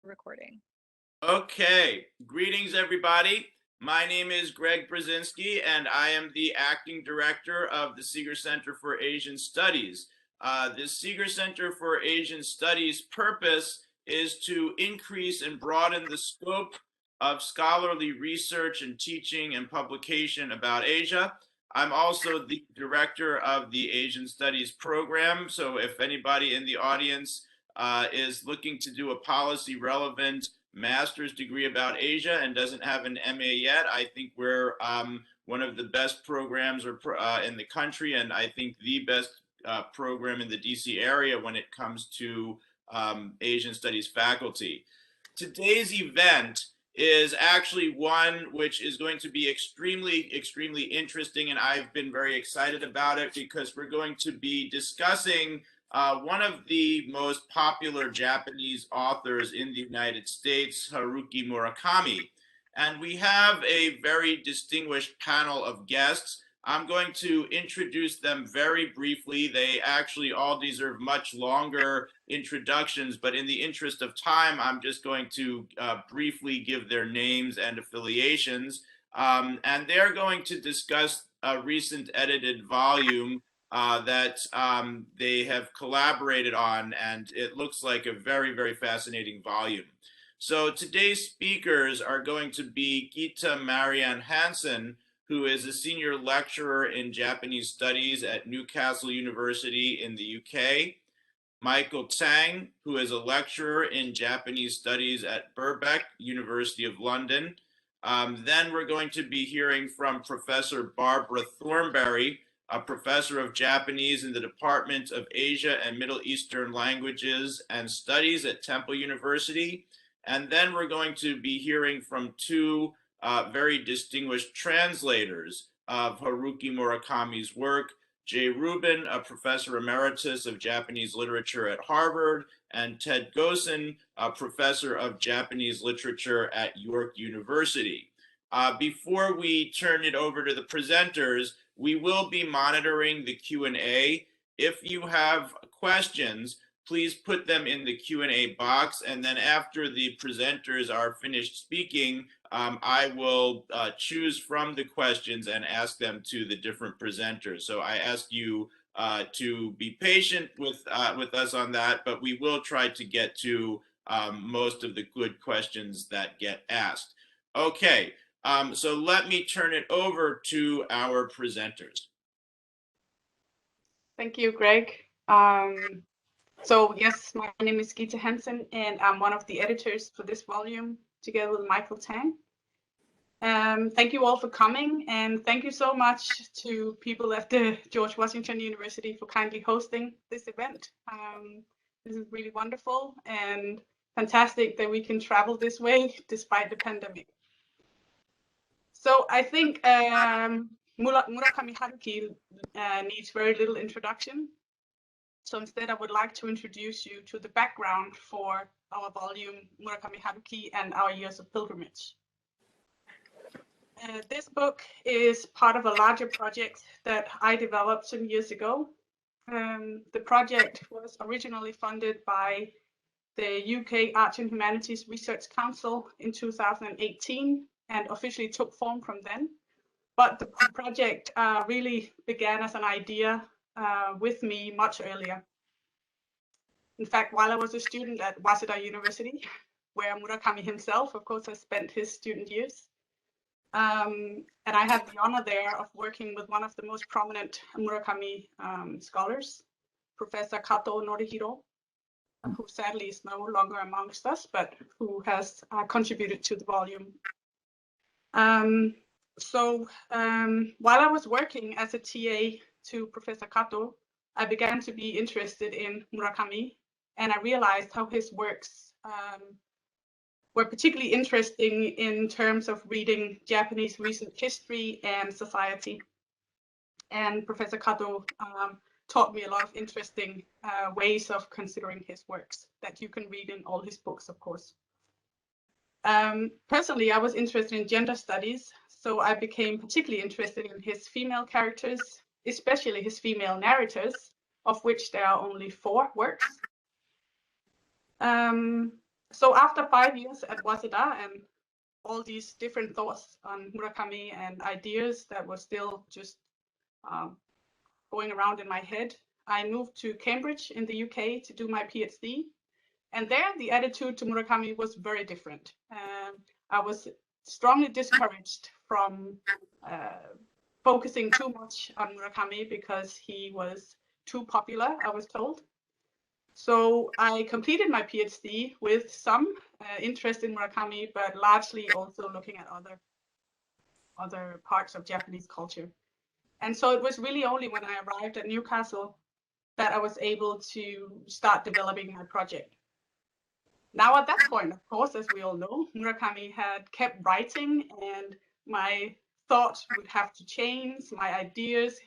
recording. Okay, greetings everybody. My name is Gregg Brazinsky and I am the acting director of the Sigur Center for Asian Studies. The Sigur Center for Asian Studies' purpose is to increase and broaden the scope of scholarly research and teaching and publication about Asia. I'm also the director of the Asian Studies program, so if anybody in the audience is looking to do a policy relevant master's degree about Asia and doesn't have an MA yet, I think we're one of the best programs in the country, and I think the best program in the DC area when it comes to Asian Studies faculty. Today's event is actually one which is going to be extremely interesting, and I've been very excited about it because we're going to be discussing one of the most popular Japanese authors in the United States, Haruki Murakami. And we have a very distinguished panel of guests. I'm going to introduce them very briefly. They actually all deserve much longer introductions, but in the interest of time, I'm just going to briefly give their names and affiliations. And they're going to discuss a recent edited volume that they have collaborated on, and it looks like a very fascinating volume. So today's speakers are going to be Gitte Marianne Hansen, who is a senior lecturer in Japanese studies at Newcastle University in the UK, Michael Tsang, who is a lecturer in Japanese studies at Birkbeck, University of London. Then we're going to be hearing from Professor Barbara Thornbury, a professor of Japanese in the Department of Asia and Middle Eastern Languages and Studies at Temple University. And then we're going to be hearing from two very distinguished translators of Haruki Murakami's work, Rubin, a professor emeritus of Japanese literature at Harvard, and Ted Goossen, a professor of Japanese literature at York University. Before we turn it over to the presenters, we will be monitoring the Q&A. If you have questions, please put them in the Q&A box, and then after the presenters are finished speaking, I will choose from the questions and ask them to the different presenters. So I ask you to be patient with us on that, but we will try to get to most of the good questions that get asked. Okay, so let me turn it over to our presenters. Thank you, Greg. So yes, my name is Gitte Hansen, and I'm one of the editors for this volume, together with Michael Tsang. Thank you all for coming, and thank you so much to people at the George Washington University for kindly hosting this event. This is really wonderful and fantastic that we can travel this way despite the pandemic. So I think Murakami Haruki needs very little introduction. So instead, I would like to introduce you to the background for our volume, Murakami Haruki and Our Years of Pilgrimage. This book is part of a larger project that I developed some years ago. The project was originally funded by the UK Arts and Humanities Research Council in 2018 and officially took form from then. But the project really began as an idea with me much earlier. In fact, while I was a student at Waseda University, where Murakami himself, of course, has spent his student years. And I had the honor there of working with one of the most prominent Murakami scholars, Professor Katō Norihiro, who sadly is no longer amongst us, but who has contributed to the volume. So while I was working as a TA to Professor Katō, I began to be interested in Murakami, and I realized how his works were particularly interesting in terms of reading Japanese recent history and society. And Professor Katō taught me a lot of interesting ways of considering his works that you can read in all his books, of course. Personally, I was interested in gender studies, so I became particularly interested in his female characters, especially his female narrators, of which there are only 4 works. So after 5 years at Waseda and all these different thoughts on Murakami and ideas that were still just going around in my head, I moved to Cambridge in the UK to do my PhD. And there, the attitude to Murakami was very different. I was strongly discouraged from focusing too much on Murakami because he was too popular, I was told. So I completed my PhD with some interest in Murakami, but largely also looking at other parts of Japanese culture. And so it was really only when I arrived at Newcastle that I was able to start developing my project. Now at that point, of course, as we all know, Murakami had kept writing and my thoughts would have to change, my ideas,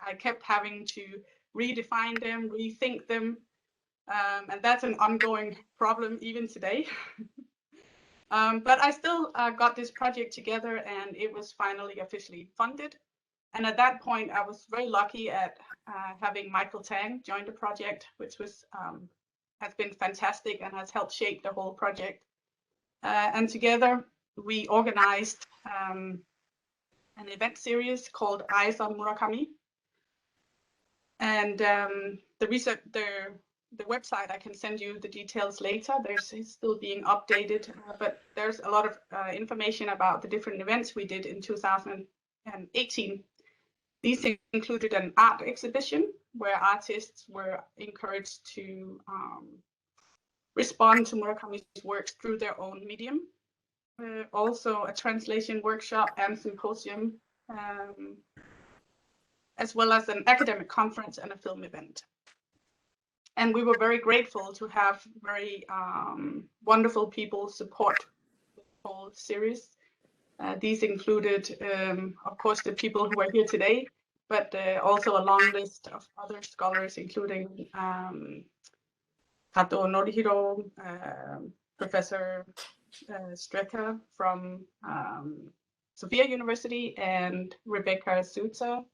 I kept having to redefine them, rethink them. And that's an ongoing problem even today. But I still got this project together and it was finally officially funded. And at that point, I was very lucky at having Michael Tsang join the project, which was has been fantastic and has helped shape the whole project. And together we organized an event series called Eyes on Murakami. And the website, I can send you the details later. It's still being updated, but there's a lot of information about the different events we did in 2018. These included an art exhibition where artists were encouraged to respond to Murakami's works through their own medium. Also a translation workshop and symposium, as well as an academic conference and a film event. And we were very grateful to have very wonderful people support the whole series. These included, of course, the people who are here today, but also a long list of other scholars, including Katō Norihiro, Professor Strecker from Sophia University, and Rebecca Souza,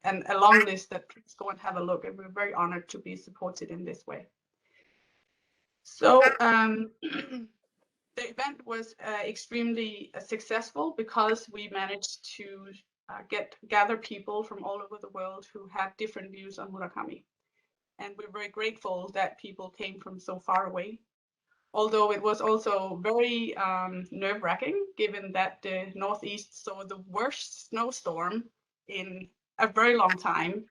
and a long list that please go and have a look. And we're very honored to be supported in this way. So the event was extremely successful because we managed to gather people from all over the world who had different views on Murakami. And we're very grateful that people came from so far away. Although it was also very nerve-wracking, given that the Northeast saw the worst snowstorm in a very long time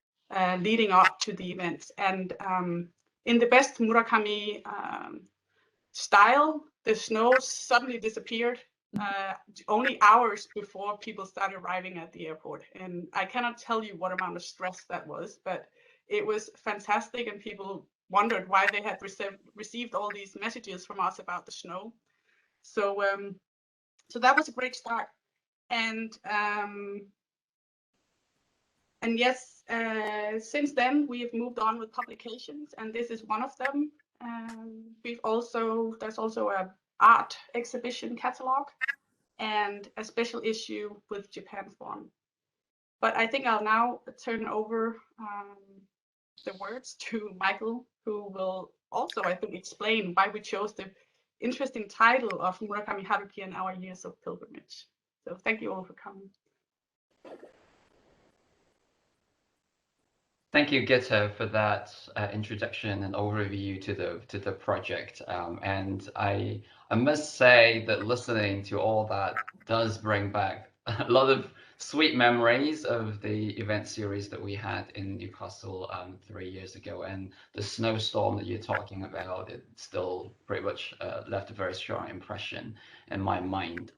leading up to the events. And in the best Murakami style, the snow suddenly disappeared only hours before people started arriving at the airport. And I cannot tell you what amount of stress that was, but it was fantastic, and people wondered why they had received all these messages from us about the snow. So so that was a great start. And yes, since then we have moved on with publications, and this is one of them. There's also a art exhibition catalog and a special issue with Japan Forum. But I think I'll now turn over the words to Michael, who will also, I think, explain why we chose the interesting title of Murakami Haruki and Our Years of Pilgrimage. So thank you all for coming. Thank you, Gitte, for that introduction and overview to the project. And I must say that listening to all that does bring back a lot of sweet memories of the event series that we had in Newcastle 3 years ago. And the snowstorm that you're talking about, it still pretty much left a very strong impression in my mind.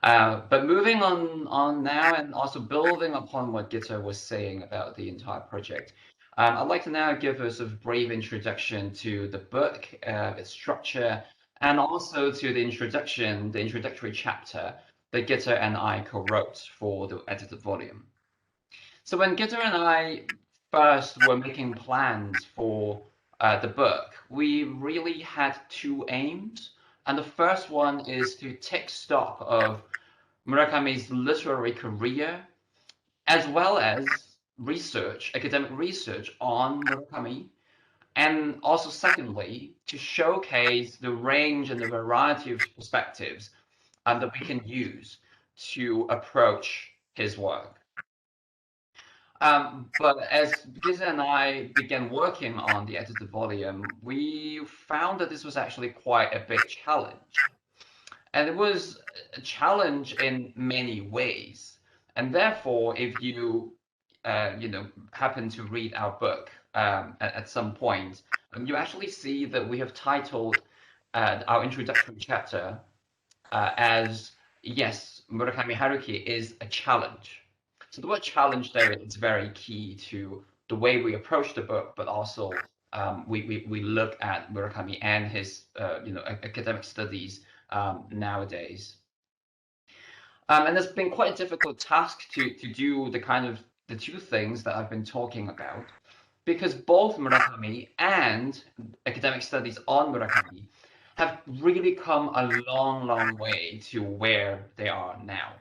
But moving on now, and also building upon what Gitte was saying about the entire project, I'd like to now give us a brief introduction to the book, its structure, and also to the introductory chapter that Gitte and I co-wrote for the edited volume. So when Gitte and I first were making plans for the book, we really had two aims. And the first one is to take stock of Murakami's literary career, as well as research, academic research on Murakami, And also, secondly, to showcase the range and the variety of perspectives that we can use to approach his work. But as Gitte and I began working on the edited volume, we found that this was actually quite a big challenge. And it was a challenge in many ways. And therefore, if you, happen to read our book at some point, you actually see that we have titled our introductory chapter as, yes, Murakami Haruki is a challenge. So the word challenge there is very key to the way we approach the book, but also we look at Murakami and his academic studies nowadays. And it's been quite a difficult task to do the two things that I've been talking about, because both Murakami and academic studies on Murakami have really come a long, long way to where they are now.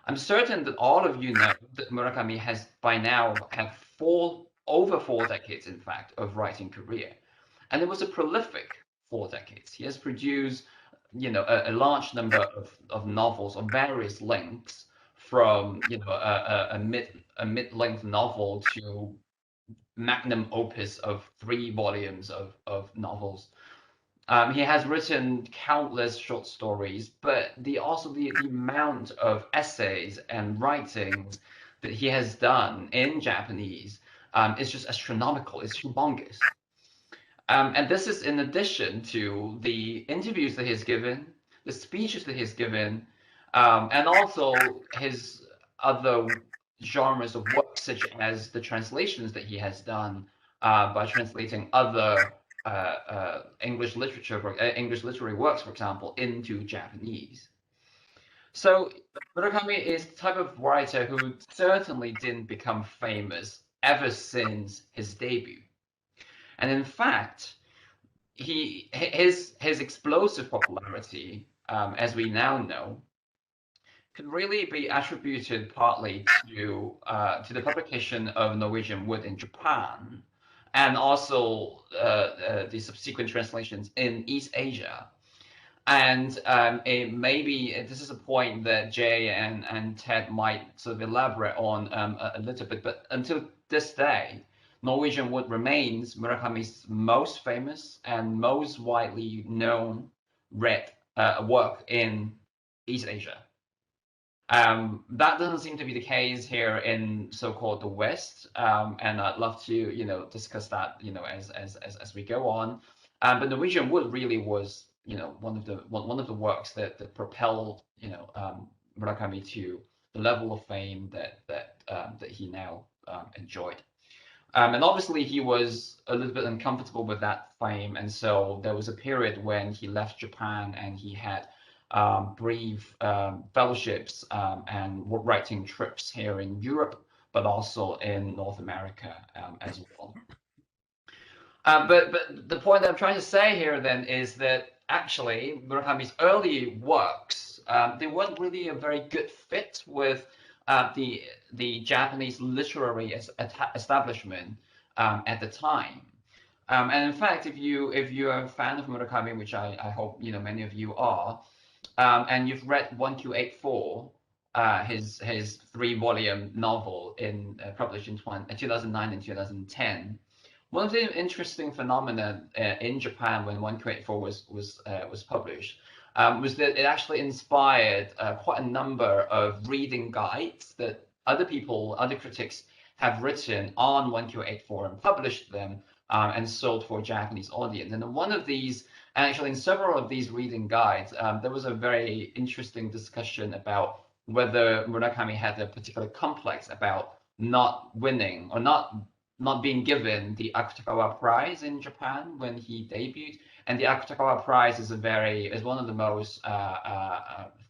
I'm certain that all of you know that Murakami has by now had over 4 decades, in fact, of writing career. And it was a prolific 4 decades. He has produced, a large number of novels of various lengths, from, a mid-length novel to magnum opus of 3 volumes of novels. He has written countless short stories, but the amount of essays and writings that he has done in Japanese is just astronomical. It's humongous. And this is in addition to the interviews that he's given, the speeches that he's given, and also his other genres of work, such as the translations that he has done by translating other English English literary works, for example, into Japanese. So Murakami is the type of writer who certainly didn't become famous ever since his debut. And in fact, his explosive popularity, as we now know, could really be attributed partly to the publication of Norwegian Wood in Japan, and also the subsequent translations in East Asia. And maybe this is a point that Jay and Ted might sort of elaborate on a little bit, but until this day, Norwegian Wood remains Murakami's most famous and most widely known read work in East Asia. That doesn't seem to be the case here in so-called the West, and I'd love to discuss that as we go on. But Norwegian Wood really was one of the works that propelled Murakami to the level of fame that he now enjoyed. And obviously he was a little bit uncomfortable with that fame, and so there was a period when he left Japan and he had brief fellowships and writing trips here in Europe, but also in North America as well. But the point that I'm trying to say here then is that actually Murakami's early works, they weren't really a very good fit with the Japanese literary establishment at the time. And in fact, if you're a fan of Murakami, which I hope many of you are, and you've read 1984, his 3-volume novel published in 2009 and 2010. One of the interesting phenomena in Japan when 1984 was published was that it actually inspired quite a number of reading guides that other critics have written on 1984 and published them and sold for a Japanese audience. And one of these, and actually in several of these reading guides, there was a very interesting discussion about whether Murakami had a particular complex about not winning or not being given the Akutagawa Prize in Japan when he debuted. And the Akutagawa Prize is one of the most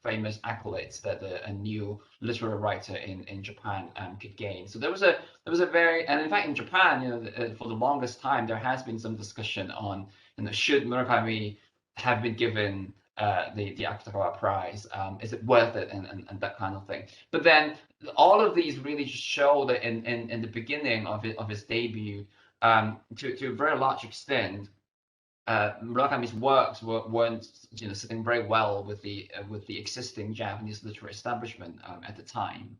famous accolades that a new literary writer in Japan could gain. So there was a very, and in fact in Japan, for the longest time there has been some discussion on should Murakami have been given the Akutagawa Prize? Is it worth it, and that kind of thing. But then all of these really just show that in the beginning of his debut, to a very large extent, Murakami's works weren't sitting very well with the existing Japanese literary establishment at the time.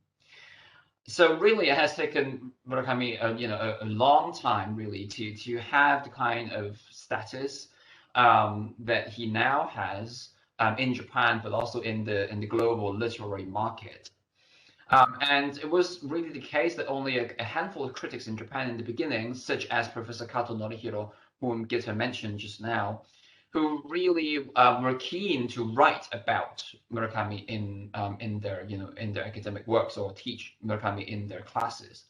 So really, it has taken Murakami a long time really to have the kind of status that he now has in Japan, but also in the global literary market. And it was really the case that only a handful of critics in Japan in the beginning, such as Professor Katō Norihiro, whom Gitte mentioned just now, who really were keen to write about Murakami in their academic works or teach Murakami in their classes.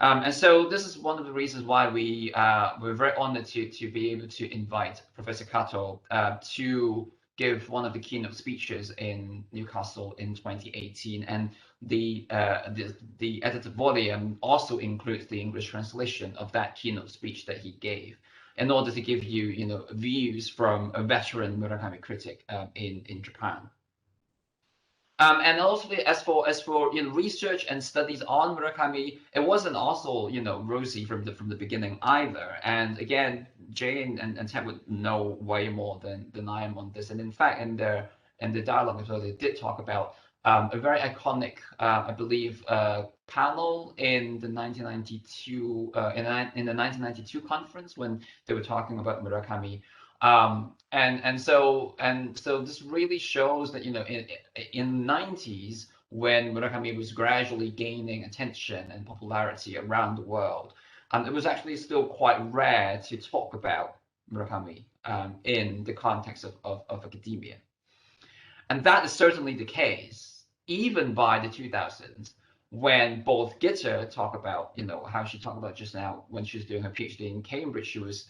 And so this is one of the reasons why we're very honored to be able to invite Professor Katō to give one of the keynote speeches in Newcastle in 2018, and the edited volume also includes the English translation of that keynote speech that he gave, in order to give you views from a veteran Murakami critic in Japan. And also, as for research and studies on Murakami, it wasn't also rosy from the beginning either. And again, Jay and Ted would know way more than I am on this. And in fact, in the dialogue as well, they did talk about a very iconic, I believe, panel in the 1992 in the 1992 conference when they were talking about Murakami. And so this really shows that in the 90s, when Murakami was gradually gaining attention and popularity around the world, it was actually still quite rare to talk about Murakami in the context of academia. And that is certainly the case even by the 2000s, when both Gitte talk about how she talked about just now when she was doing her PhD in Cambridge, she was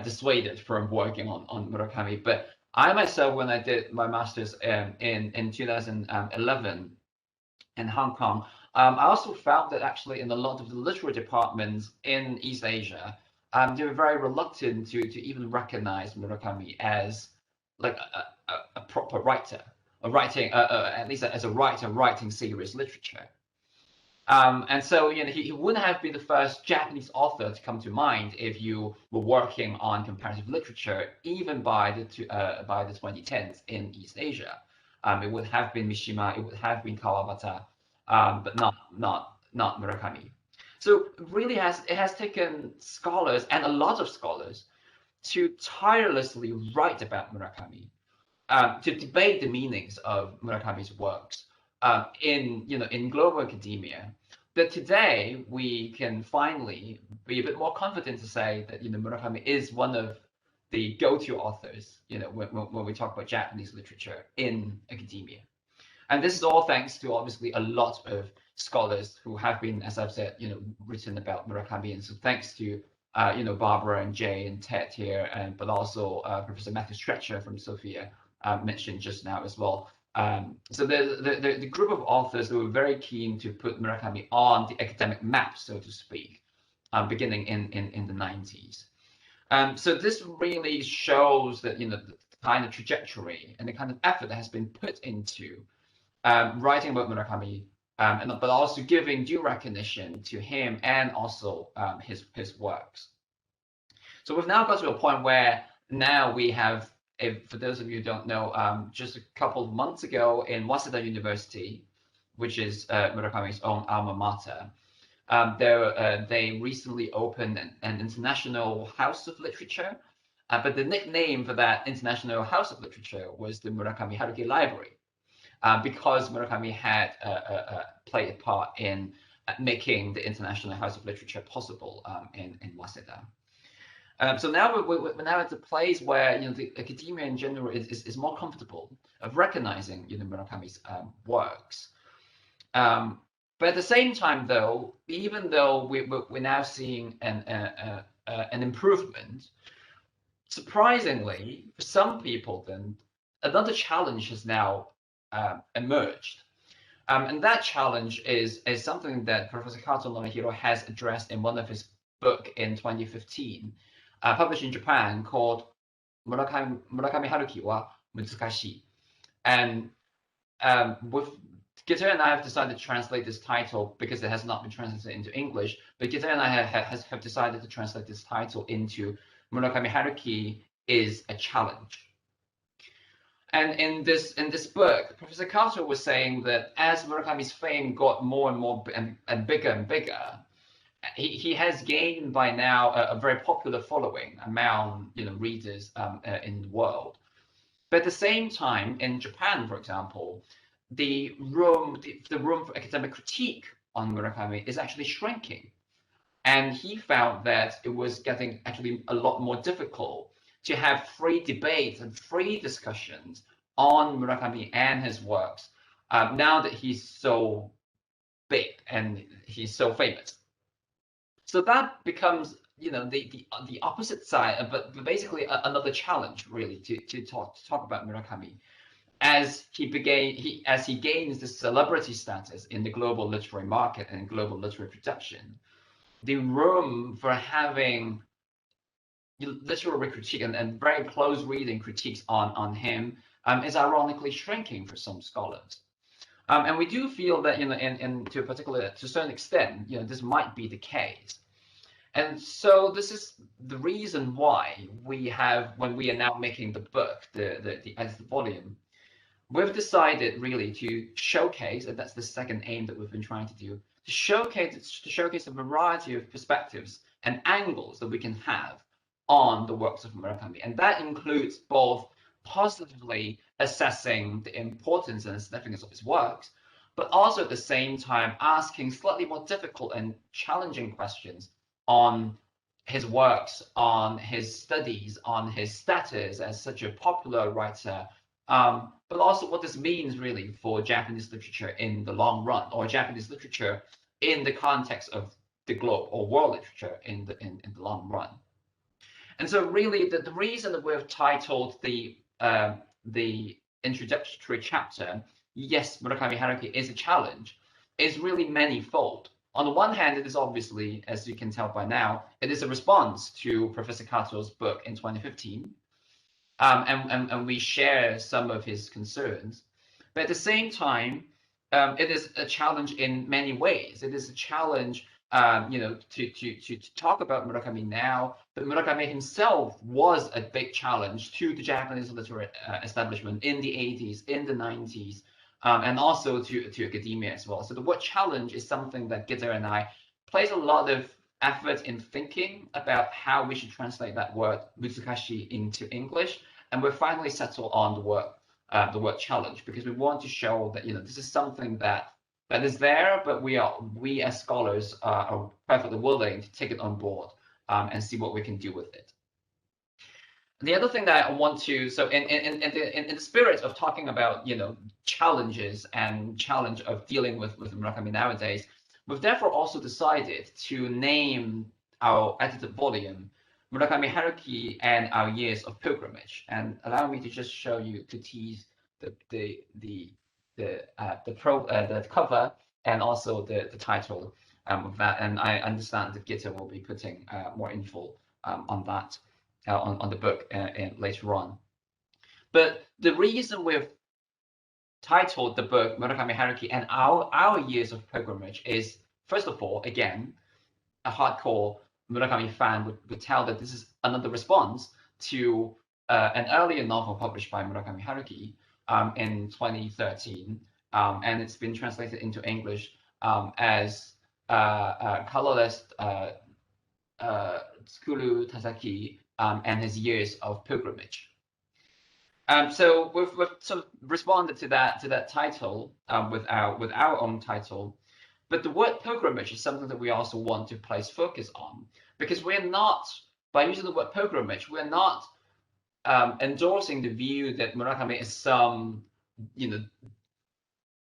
dissuaded from working on Murakami. But I myself, when I did my master's in 2011 in Hong Kong, I also found that actually in a lot of the literary departments in East Asia, they were very reluctant to even recognize Murakami as like a proper writer, at least as a writer writing serious literature. And so he wouldn't have been the first Japanese author to come to mind if you were working on comparative literature, even by the 2010s in East Asia. It would have been Mishima, it would have been Kawabata, but not Murakami. So really it has taken scholars, and a lot of scholars, to tirelessly write about Murakami, to debate the meanings of Murakami's works in global academia. That today we can finally be a bit more confident to say that Murakami is one of the go-to authors when we talk about Japanese literature in academia. And this is all thanks to obviously a lot of scholars who have been, as I've said, written about Murakami. And so thanks to Barbara and Jay and Ted here, but also Professor Matthew Stretcher from Sophia mentioned just now as well. So the group of authors who were very keen to put Murakami on the academic map, so to speak, beginning in the 90s. So this really shows that the kind of trajectory and the kind of effort that has been put into writing about Murakami, but also giving due recognition to him and also his works. So we've now got to a point where now we have, for those of you who don't know, just a couple of months ago in Waseda University, which is Murakami's own alma mater, they recently opened an international house of literature, but the nickname for that international house of literature was the Murakami Haruki Library, because Murakami had played a part in making the international house of literature possible in Waseda. So now we're now at a place where the academia in general is more comfortable of recognizing Murakami's works. But at the same time, though, even though we're now seeing an improvement, surprisingly, for some people, then another challenge has now emerged. And that challenge is something that Professor Katō Norihiro has addressed in one of his books in 2015. Published in Japan, called Murakami Haruki wa Mutsukashi. And with Gitte and I have decided to translate this title because it has not been translated into English, but Gitte and I have decided to translate this title into Murakami Haruki is a challenge. And in this book, Professor Katō was saying that as Murakami's fame got more and more and bigger, he has gained by now a very popular following among readers in the world. But at the same time, in Japan, for example, the room for academic critique on Murakami is actually shrinking. And he found that it was getting actually a lot more difficult to have free debates and free discussions on Murakami and his works now that he's so big and he's so famous. So that becomes the opposite side, but basically another challenge really to talk about Murakami as he gains this celebrity status in the global literary market and global literary production. The room for having literary critique and very close reading critiques on him is ironically shrinking for some scholars. And we do feel that to a certain extent, this might be the case. And so this is the reason why when we are now making the book, the edited volume, we've decided really to showcase, and that's the second aim that we've been trying to do, to showcase a variety of perspectives and angles that we can have on the works of Murakami. And that includes both positively assessing the importance and significance of his works, but also at the same time asking slightly more difficult and challenging questions on his works, on his studies, on his status as such a popular writer, but also what this means really for Japanese literature in the long run, or Japanese literature in the context of the globe, or world literature in the long run. And so really the reason that we've titled the introductory chapter, Yes, Murakami Haruki is a Challenge, is really manifold. On the one hand, it is obviously, as you can tell by now, it is a response to Professor Katō's book in 2015. And we share some of his concerns. But at the same time, it is a challenge in many ways. It is a challenge, to talk about Murakami now, but Murakami himself was a big challenge to the Japanese literary establishment in the 80s, in the 90s, and also to academia as well. So the word challenge is something that Gitte and I place a lot of effort in thinking about how we should translate that word muzukashi into English, and we're finally settled on the word challenge, because we want to show that this is something that is there, but we as scholars are perfectly willing to take it on board and see what we can do with it. The other thing that I want to, so in the spirit of talking about challenges and challenge of dealing with Murakami nowadays, we've therefore also decided to name our edited volume Murakami Haruki and Our Years of Pilgrimage. And allow me to just show you, to tease the cover and also the title of that. And I understand that Gitte will be putting more info on that on the book later on. But the reason we've titled the book Murakami Haruki and Our Years of Pilgrimage is, first of all, again, a hardcore Murakami fan would tell that this is another response to an earlier novel published by Murakami Haruki in 2013, and it's been translated into English as Colorless Tsukuru Tasaki and His Years of Pilgrimage. So we've sort of responded to that title with our own title. But the word pilgrimage is something that we also want to place focus on, because we're not, by using the word pilgrimage, we're not endorsing the view that Murakami is some,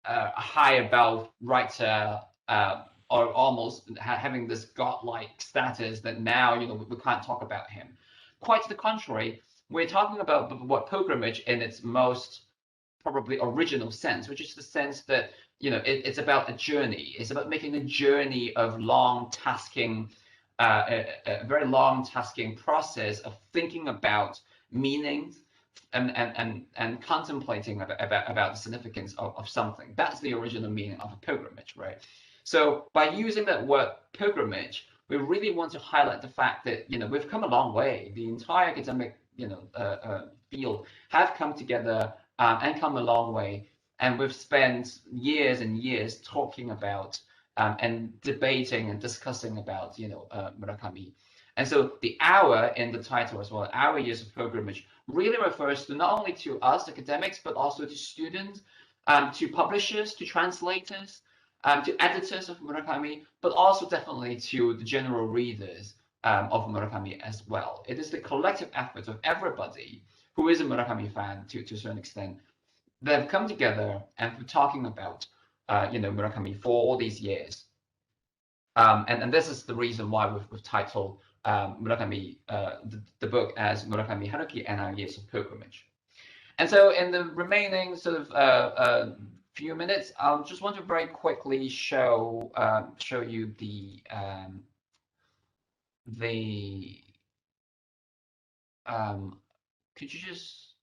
high above writer, or almost having this godlike status that now, we can't talk about him. Quite to the contrary, we're talking about the word pilgrimage in its most probably original sense, which is the sense that it's about a journey. It's about making a journey of long tasking, a very long tasking process of thinking about meanings, and contemplating about the significance of something. That's the original meaning of a pilgrimage, right? So by using that word pilgrimage, we really want to highlight the fact that we've come a long way. The entire academic field have come together and come a long way, and we've spent years and years talking about and debating and discussing about Murakami. And so the hour in the title as well, Our Years of Pilgrimage, really refers to not only to us academics, but also to students, to publishers, to translators, to editors of Murakami, but also definitely to the general readers of Murakami as well. It is the collective effort of everybody who is a Murakami fan to a certain extent that have come together and we're talking about Murakami for all these years. And this is the reason why we've titled Murakami, the book as Murakami Haruki and Our Years of Pilgrimage. And so in the remaining sort of few minutes, I'll just want to very quickly show you could you just,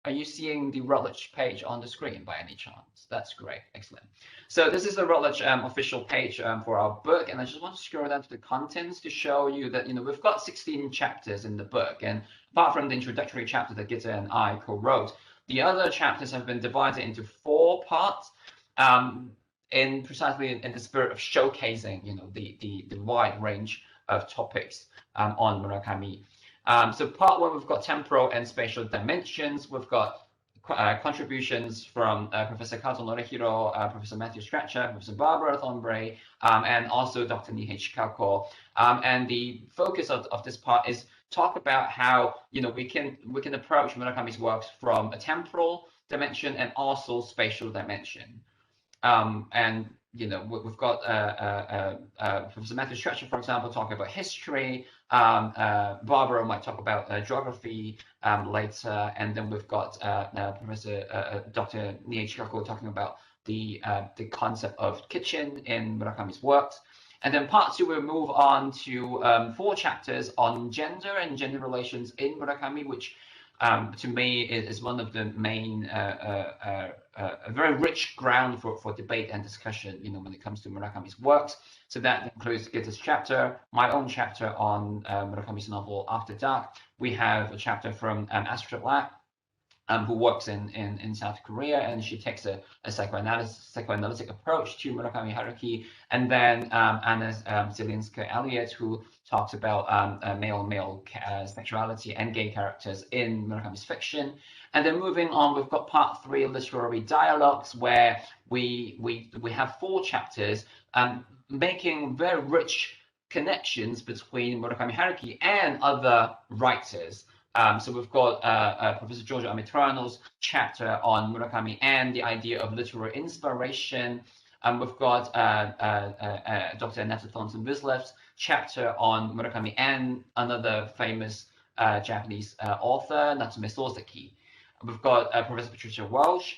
are you seeing the Routledge page on the screen by any chance? That's great, excellent. So this is the Routledge official page for our book, and I just want to scroll down to the contents to show you that we've got 16 chapters in the book, and apart from the introductory chapter that Gitte and I co-wrote, the other chapters have been divided into 4 parts, in precisely in the spirit of showcasing the wide range of topics on Murakami. So part 1, we've got temporal and spatial dimensions. We've got contributions from Professor Katō Norihiro, Professor Matthew Stretcher, Professor Barbara Thornbury, and also Dr. Nihei Chikako. And the focus of this part is talk about how we can approach Murakami's works from a temporal dimension and also spatial dimension. And we've got Professor Matthew Stretcher, for example, talking about history. Barbara might talk about geography later, and then we've got Professor Dr. Nihei Chikako talking about the concept of kitchen in Murakami's works. And then part 2, we'll move on to 4 chapters on gender and gender relations in Murakami, which to me is one of the main a very rich ground for debate and discussion when it comes to Murakami's works. So that includes Gitte's chapter, my own chapter on Murakami's novel After Dark. We have a chapter from Astrid Lack, who works in South Korea, and she takes a psychoanalytic approach to Murakami Haruki. And then Anna Zielinska-Elliott, who talks about male sexuality and gay characters in Murakami's fiction. And then moving on, we've got part 3, literary dialogues, where we have 4 chapters making very rich connections between Murakami Haruki and other writers. So we've got Professor Giorgio Amitrano's chapter on Murakami and the idea of literary inspiration. We've got Dr. Annette Thornton-Wisleff's chapter on Murakami and another famous Japanese author, Natsume Soseki. We've got Professor Patricia Welsh,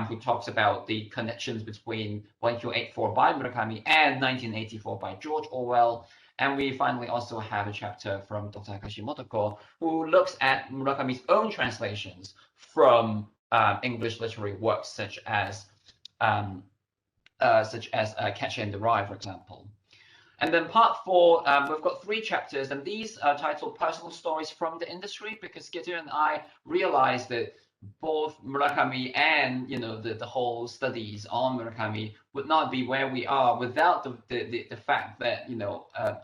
who talks about the connections between 1984 by Murakami and 1984 by George Orwell. And we finally also have a chapter from Dr. Takashi Motoko, who looks at Murakami's own translations from English literary works such as Catcher in the Rye, for example. And then part 4, we've got 3 chapters, and these are titled Personal Stories from the Industry, because Gitte and I realized that both Murakami and the whole studies on Murakami would not be where we are without the fact that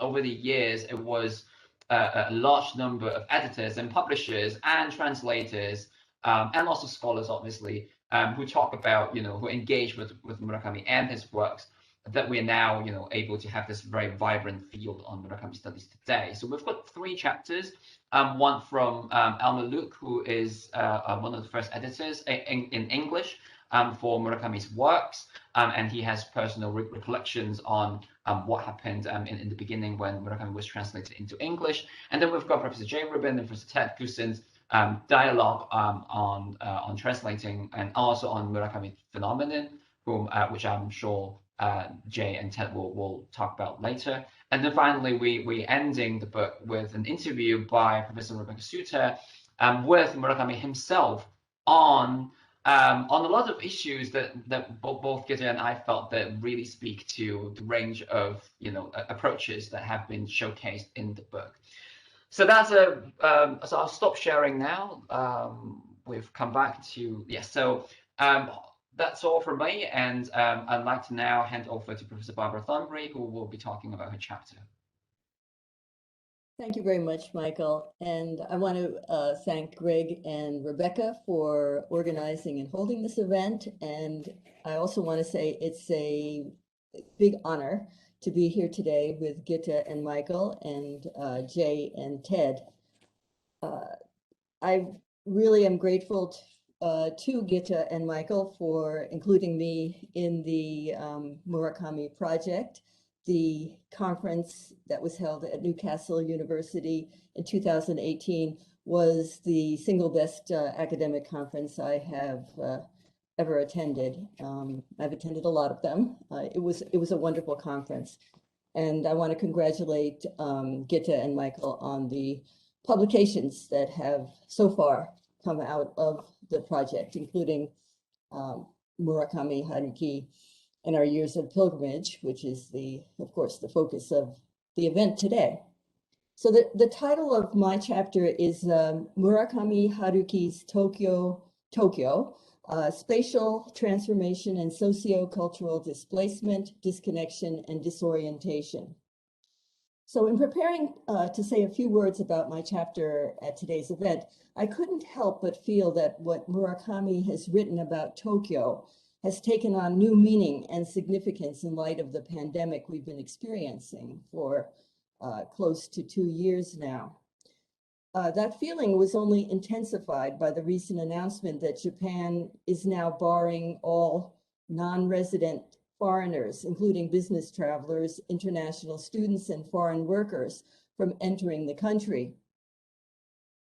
over the years it was a large number of editors and publishers and translators and also scholars, obviously, who talk about who engage with Murakami and his works, that we're now able to have this very vibrant field on Murakami studies today. So we've got 3 chapters. One from Alma Luke, who is one of the first editors in English for Murakami's works, and he has personal recollections on what happened in the beginning when Murakami was translated into English. And then we've got Professor J. Rubin and Professor Ted Goossen's dialogue on translating and also on Murakami phenomenon, which I'm sure Jay and Ted will talk about later. And then finally, we ending the book with an interview by Professor Rebecca Suter, with Murakami himself on a lot of issues that both Gitte and I felt that really speak to the range of approaches that have been showcased in the book. So that's so I'll stop sharing now. We've come back to So that's all from me, and I'd like to now hand over to Professor Barbara Thunderbreak, who will be talking about her chapter. Thank you very much, Michael. And I want to thank Greg and Rebecca for organizing and holding this event. And I also want to say it's a big honor to be here today with Gitte and Michael and Jay and Ted. I really am grateful to Gitte and Michael for including me in the Murakami project. The conference that was held at Newcastle University in 2018 was the single best academic conference I have ever attended. I've attended a lot of them. It was a wonderful conference. And I want to congratulate Gitte and Michael on the publications that have so far come out of the project, including Murakami Haruki and Our Years of Pilgrimage, which is of course, the focus of the event today. So the title of my chapter is Murakami Haruki's Tokyo, Spatial Transformation and Socio-Cultural Displacement, Disconnection, and Disorientation. So in preparing to say a few words about my chapter at today's event, I couldn't help but feel that what Murakami has written about Tokyo has taken on new meaning and significance in light of the pandemic we've been experiencing for close to 2 years now. That feeling was only intensified by the recent announcement that Japan is now barring all non-resident foreigners, including business travelers, international students, and foreign workers from entering the country.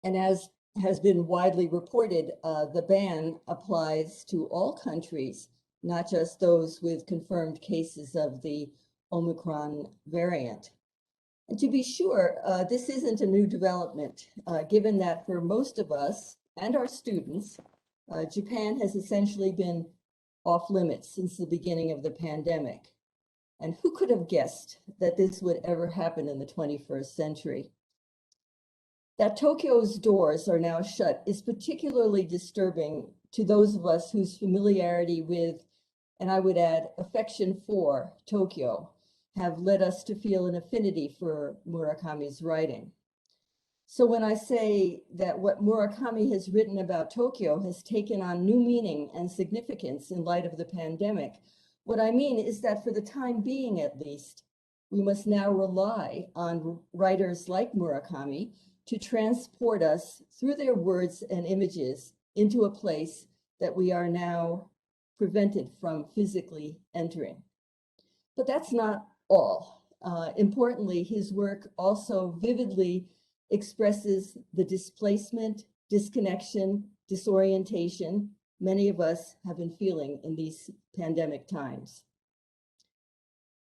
And as has been widely reported, the ban applies to all countries, not just those with confirmed cases of the Omicron variant. And to be sure, this isn't a new development, given that for most of us and our students, Japan has essentially been off limits since the beginning of the pandemic. And who could have guessed that this would ever happen in the 21st century? That Tokyo's doors are now shut is particularly disturbing to those of us whose familiarity with, and I would add, affection for Tokyo, have led us to feel an affinity for Murakami's writing. So when I say that what Murakami has written about Tokyo has taken on new meaning and significance in light of the pandemic, what I mean is that for the time being, at least, we must now rely on writers like Murakami to transport us through their words and images into a place that we are now prevented from physically entering. But that's not all. Importantly, his work also vividly expresses the displacement, disconnection, disorientation many of us have been feeling in these pandemic times.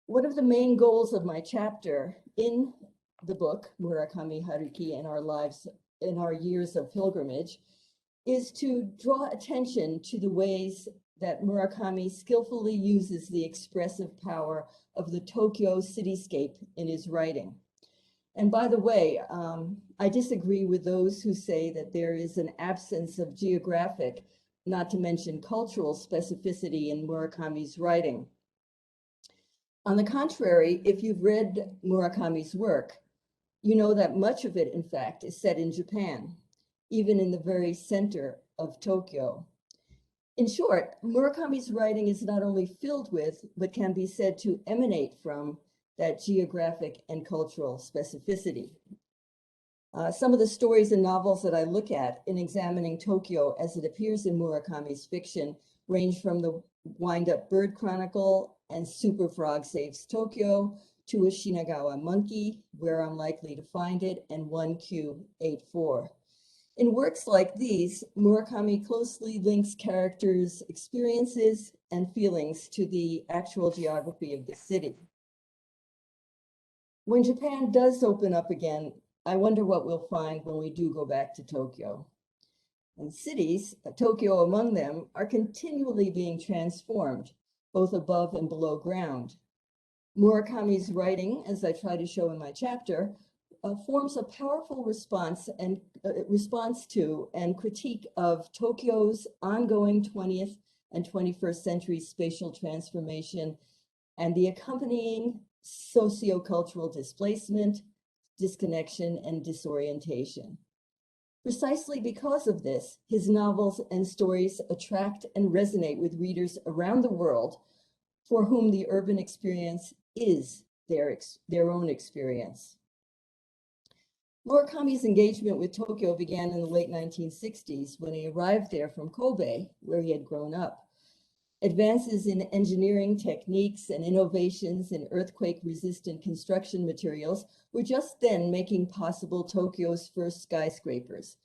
One of the main goals of my chapter in the book, Murakami Haruki and Our Lives in Our Years of Pilgrimage, is to draw attention to the ways that Murakami skillfully uses the expressive power of the Tokyo cityscape in his writing. And by the way, I disagree with those who say that there is an absence of geographic, not to mention cultural specificity in Murakami's writing. On the contrary, if you've read Murakami's work, you know that much of it, in fact, is set in Japan, even in the very center of Tokyo. In short, Murakami's writing is not only filled with, but can be said to emanate from that geographic and cultural specificity. Some of the stories and novels that I look at in examining Tokyo as it appears in Murakami's fiction range from the Wind-Up Bird Chronicle and Super Frog Saves Tokyo to A Shinagawa Monkey, Where I'm Likely to Find It, and 1Q84. In works like these, Murakami closely links characters' experiences and feelings to the actual geography of the city. When Japan does open up again I wonder what we'll find when we do go back to Tokyo. And cities, Tokyo among them, are continually being transformed, both above and below ground. Murakami's writing, as I try to show in my chapter, forms a powerful response to and critique of Tokyo's ongoing 20th and 21st century spatial transformation and the accompanying sociocultural displacement, disconnection, and disorientation. Precisely because of this, his novels and stories attract and resonate with readers around the world for whom the urban experience is their own experience. Murakami's engagement with Tokyo began in the late 1960s when he arrived there from Kobe, where he had grown up. Advances in engineering techniques and innovations in earthquake-resistant construction materials were just then making possible Tokyo's first skyscrapers,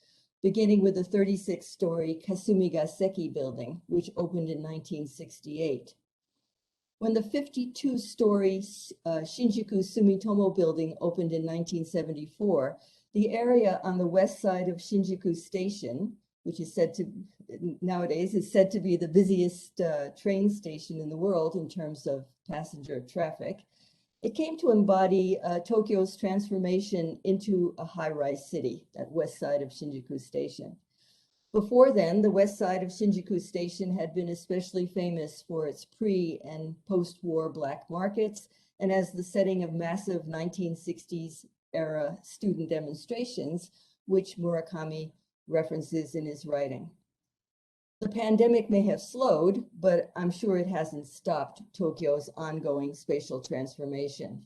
beginning with the 36-story Kasumigaseki building, which opened in 1968. When the 52-story Shinjuku Sumitomo building opened in 1974, the area on the west side of Shinjuku Station, which is nowadays said to be the busiest train station in the world in terms of passenger traffic, it came to embody Tokyo's transformation into a high-rise city, that west side of Shinjuku Station. Before then, the west side of Shinjuku Station had been especially famous for its pre- and post-war black markets and as the setting of massive 1960s era student demonstrations, which Murakami references in his writing. The pandemic may have slowed, but I'm sure it hasn't stopped Tokyo's ongoing spatial transformation.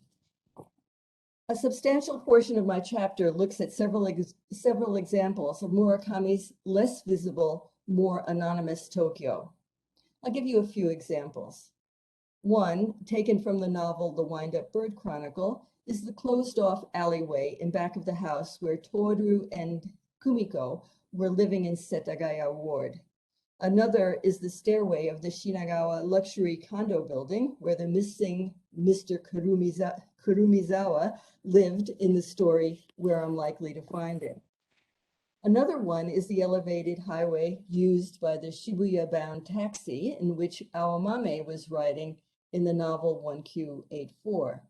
A substantial portion of my chapter looks at several examples of Murakami's less visible, more anonymous Tokyo. I'll give you a few examples. One, taken from the novel The Wind-Up Bird Chronicle, is the closed-off alleyway in back of the house where Toru and Kumiko were living in Setagaya Ward. Another is the stairway of the Shinagawa luxury condo building where the missing Mr. Kurumizawa lived in the story Where I'm Likely to Find Him. Another one is the elevated highway used by the Shibuya-bound taxi in which Awamame was riding in the novel 1Q84.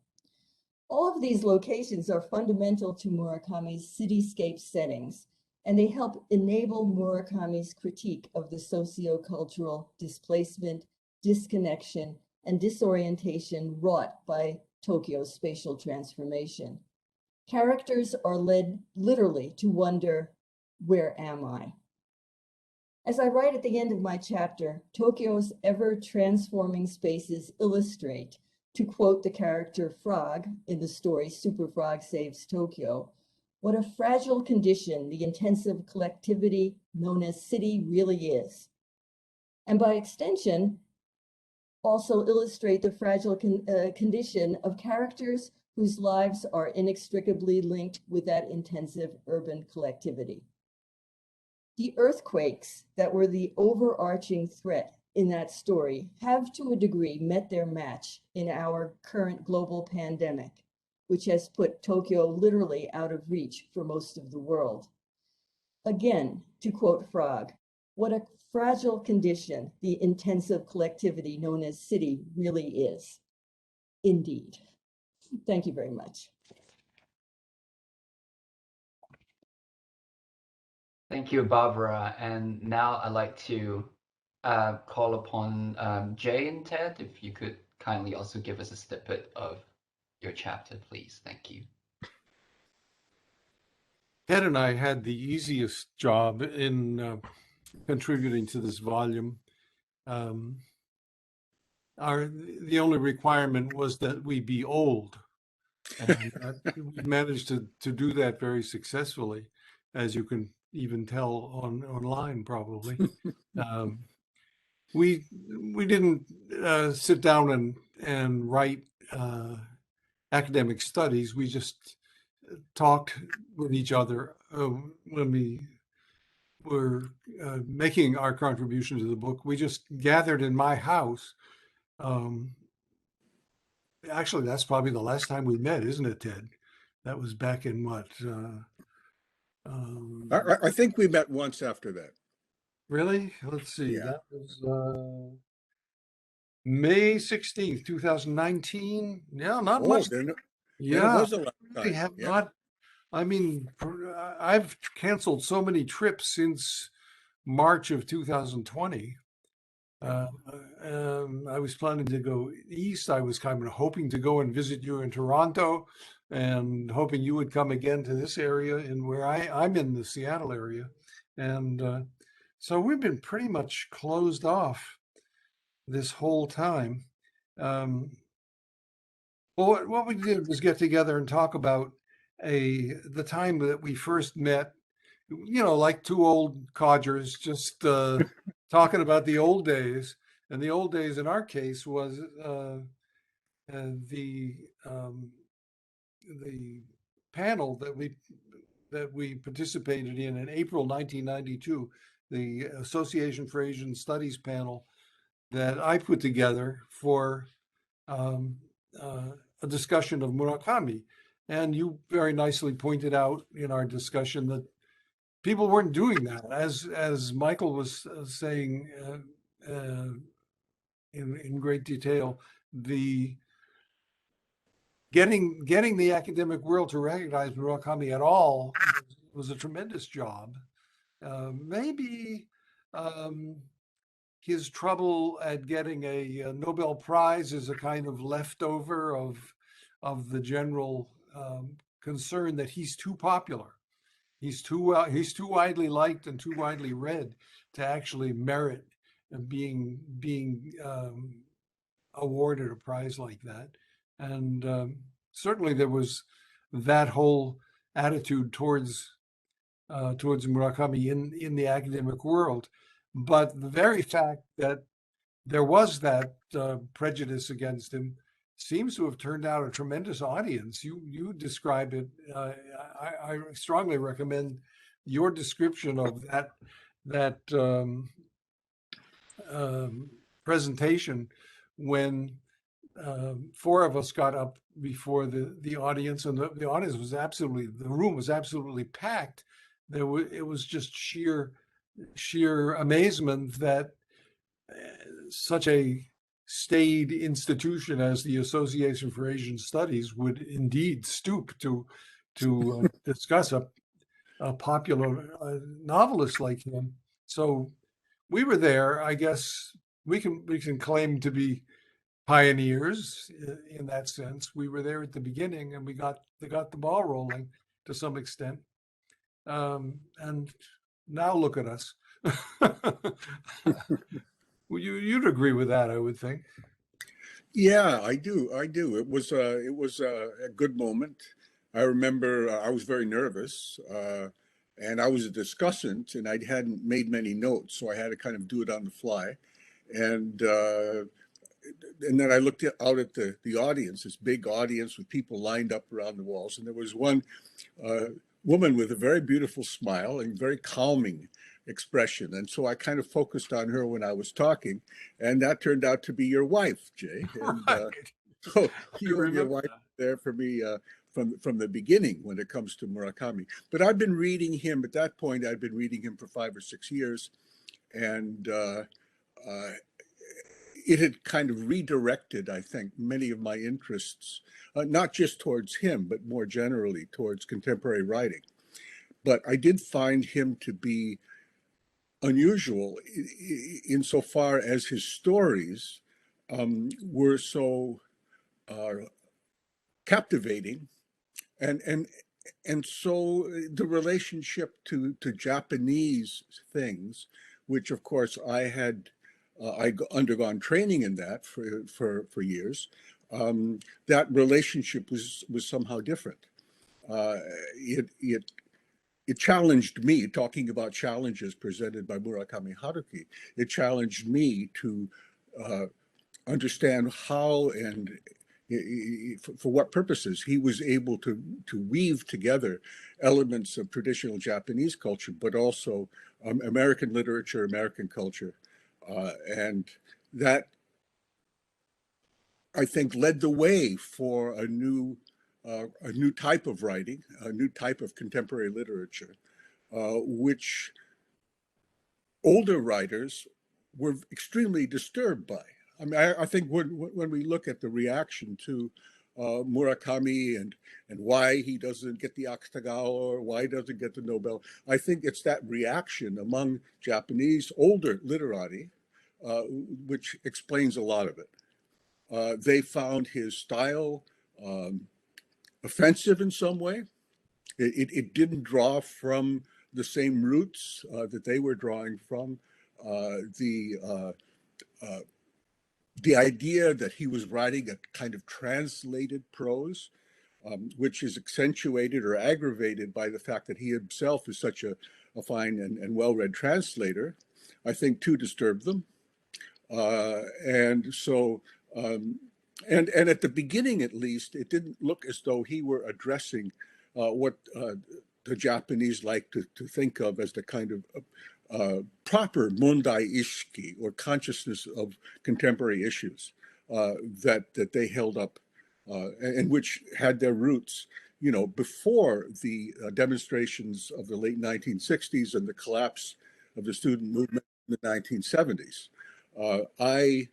All of these locations are fundamental to Murakami's cityscape settings, and they help enable Murakami's critique of the sociocultural displacement, disconnection, and disorientation wrought by Tokyo's spatial transformation. Characters are led literally to wonder, where am I? As I write at the end of my chapter, Tokyo's ever-transforming spaces illustrate, to quote the character Frog in the story Super Frog Saves Tokyo, what a fragile condition the intensive collectivity known as city really is. And by extension, also illustrate the fragile condition of characters whose lives are inextricably linked with that intensive urban collectivity. The earthquakes that were the overarching threat in that story have to a degree met their match in our current global pandemic, which has put Tokyo literally out of reach for most of the world. Again, to quote Frog, what a fragile condition the intensive collectivity known as city really is. Indeed. Thank you very much. Thank you, Barbara. And now I'd like to call upon Jay and Ted, if you could kindly also give us a snippet of your chapter, please. Thank you. Ted and I had the easiest job in contributing to this volume. The only requirement was that we be old. And we managed to do that very successfully, as you can even tell online, probably. We didn't sit down and write academic studies. We just talked with each other when we were making our contribution to the book. We just gathered in my house. Actually, that's probably the last time we met, isn't it, Ted? That was back in what? I think we met once after that. Really? Let's see. Yeah. That was May 16th, 2019. Yeah, not Oh, much. then it Yeah, was a long we time. have Yeah. not. I mean, I've canceled so many trips since March of 2020. I was planning to go east. I was kind of hoping to go and visit you in Toronto and hoping you would come again to this area and where I'm in the Seattle area. And so we've been pretty much closed off this whole time. Well, what we did was get together and talk about the time that we first met, like two old codgers just talking about the old days. And the old days in our case was the panel that we participated in April 1992, the Association for Asian Studies panel that I put together for a discussion of Murakami. And you very nicely pointed out in our discussion that people weren't doing that. As Michael was saying in great detail, the getting the academic world to recognize Murakami at all was a tremendous job. Maybe his trouble at getting a Nobel Prize is a kind of leftover of the general concern that he's too popular. He's too widely liked and too widely read to actually merit being awarded a prize like that. And certainly there was that whole attitude towards Murakami in the academic world. But the very fact that there was that prejudice against him seems to have turned out a tremendous audience. You describe it. I strongly recommend your description of that presentation when four of us got up before the audience, and the audience was the room was absolutely packed. It was just sheer amazement that such a staid institution as the Association for Asian Studies would indeed stoop to discuss a popular novelist like him. So we were there. I guess we can claim to be pioneers in that sense. We were there at the beginning, and they got the ball rolling to some extent. And now look at us. Well, you'd agree with that, I would think. Yeah, I do. It was a good moment. I remember I was very nervous, and I was a discussant, and I hadn't made many notes, so I had to kind of do it on the fly. And then I looked out at the audience, this big audience with people lined up around the walls, and there was one woman with a very beautiful smile and very calming expression. And so I kind of focused on her when I was talking, and that turned out to be your wife, Jay. And so you and your wife there for me from the beginning when it comes to Murakami. But I've been reading him, at that point, I'd been reading him for 5 or 6 years, and it had kind of redirected, I think, many of my interests, not just towards him, but more generally towards contemporary writing. But I did find him to be unusual insofar as his stories were so captivating, and so the relationship to Japanese things, which of course I'd undergone training in that for years. That relationship was somehow different. It challenged me, talking about challenges presented by Murakami Haruki. It challenged me to understand how and for what purposes he was able to weave together elements of traditional Japanese culture, but also American literature, American culture. And that, I think, led the way for a new a new type of writing, a new type of contemporary literature, which older writers were extremely disturbed by. I mean, I think when we look at the reaction to Murakami and why he doesn't get the Akutagawa or why he doesn't get the Nobel, I think it's that reaction among Japanese older literati which explains a lot of it. They found his style offensive in some way. It didn't draw from the same roots that they were drawing from. The idea that he was writing a kind of translated prose, which is accentuated or aggravated by the fact that he himself is such a fine and well-read translator, I think too disturbed them. And so, and at the beginning at least, it didn't look as though he were addressing what the Japanese like to think of as the kind of proper mondai ishiki, or consciousness of contemporary issues that they held up, and which had their roots, before the demonstrations of the late 1960s and the collapse of the student movement in the 1970s. I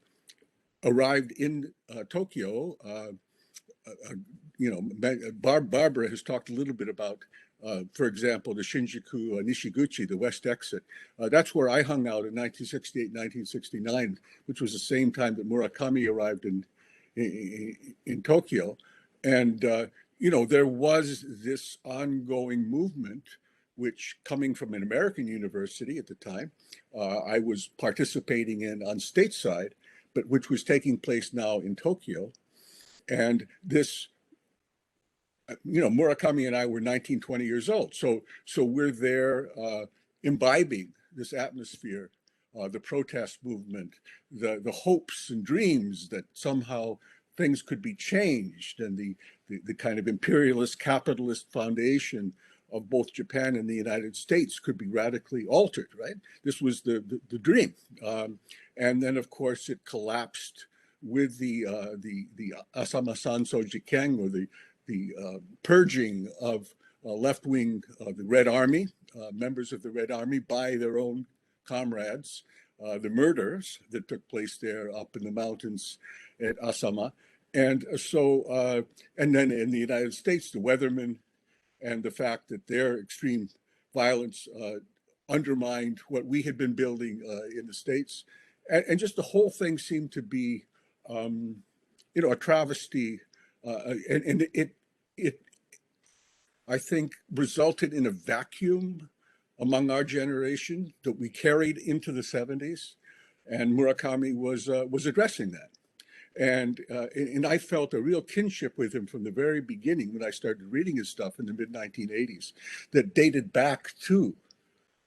arrived in Tokyo. Barbara has talked a little bit about, for example, the Shinjuku Nishiguchi, the west exit. That's where I hung out in 1968, 1969, which was the same time that Murakami arrived in Tokyo. And, there was this ongoing movement, which, coming from an American university at the time, I was participating in on stateside, but which was taking place now in Tokyo. And this, Murakami and I were 19, 20 years old. So we're there imbibing this atmosphere, the protest movement, the hopes and dreams that somehow things could be changed, and the kind of imperialist capitalist foundation of both Japan and the United States could be radically altered, right? This was the dream. And then, of course, it collapsed with the Asama Sanso Jiken, or the purging of left-wing, the Red Army, members of the Red Army by their own comrades, the murders that took place there up in the mountains at Asama. And so, and then in the United States, the Weathermen, and the fact that their extreme violence undermined what we had been building in the States. And just the whole thing seemed to be, a travesty. And it, I think, resulted in a vacuum among our generation that we carried into the 70s. And Murakami was addressing that. And I felt a real kinship with him from the very beginning when I started reading his stuff in the mid-1980s, that dated back to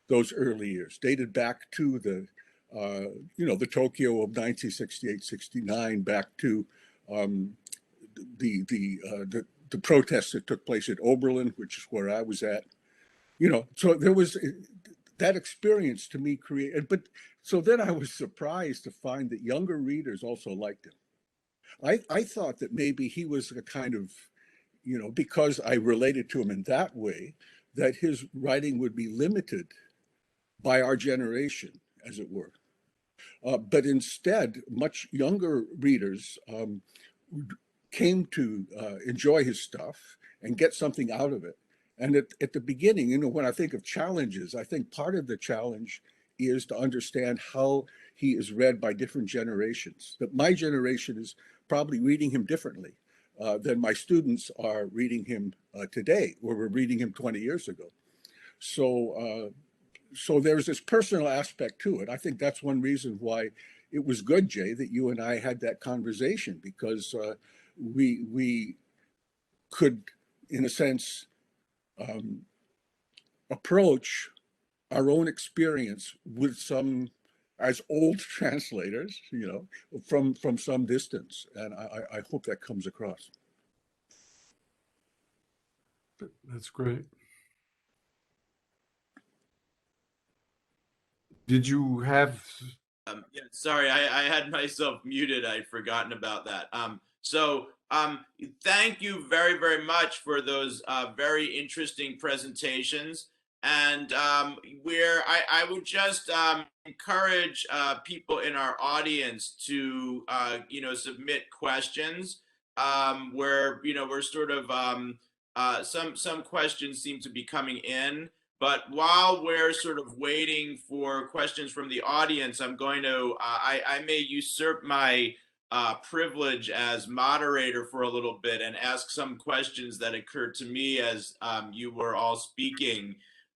those early years, dated back to the Tokyo of 1968, 69, back to the protests that took place at Oberlin, which is where I was at. So there was that experience to me created. But so then I was surprised to find that younger readers also liked him. I thought that maybe he was a kind of, because I related to him in that way, that his writing would be limited by our generation, as it were. But instead, much younger readers came to enjoy his stuff and get something out of it. And at the beginning, when I think of challenges, I think part of the challenge is to understand how he is read by different generations. That my generation is probably reading him differently than my students are reading him today, or were reading him 20 years ago. So there's this personal aspect to it. I think that's one reason why it was good, Jay, that you and I had that conversation, because we could, in a sense, approach our own experience with some, as old translators, from some distance. And I hope that comes across. That's great. Did you have? Yeah, sorry, I had myself muted. I'd forgotten about that. So Thank you very, very much for those very interesting presentations. And where I would just encourage people in our audience to, submit questions where, we're sort of, some questions seem to be coming in. But while we're sort of waiting for questions from the audience, I'm going to, I may usurp my privilege as moderator for a little bit and ask some questions that occurred to me as you were all speaking.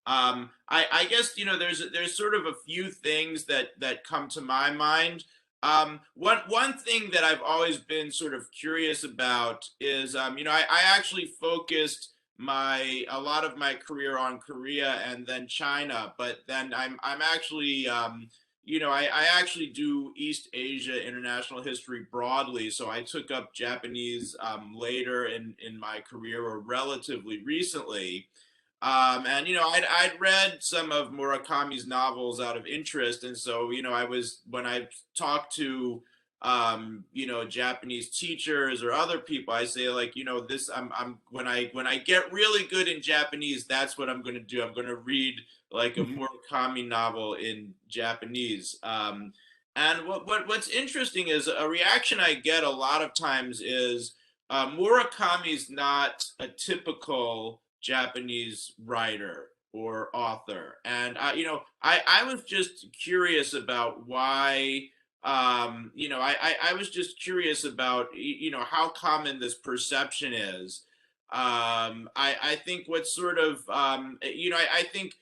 I guess, there's sort of a few things that come to my mind. One thing that I've always been sort of curious about is, I actually focused a lot of my career on Korea and then China, but then I'm actually I actually do East Asia international history broadly. So I took up Japanese later in my career, or relatively recently. And I'd read some of Murakami's novels out of interest, and so when I talked to Japanese teachers or other people, I say, like, this, I'm when I get really good in Japanese, that's what I'm going to do. I'm going to read like a Murakami novel in Japanese. And what's interesting is a reaction I get a lot of times is Murakami's not a typical Japanese writer or author, and I was just curious about why. I was just curious about how common this perception is. I think what's sort of I think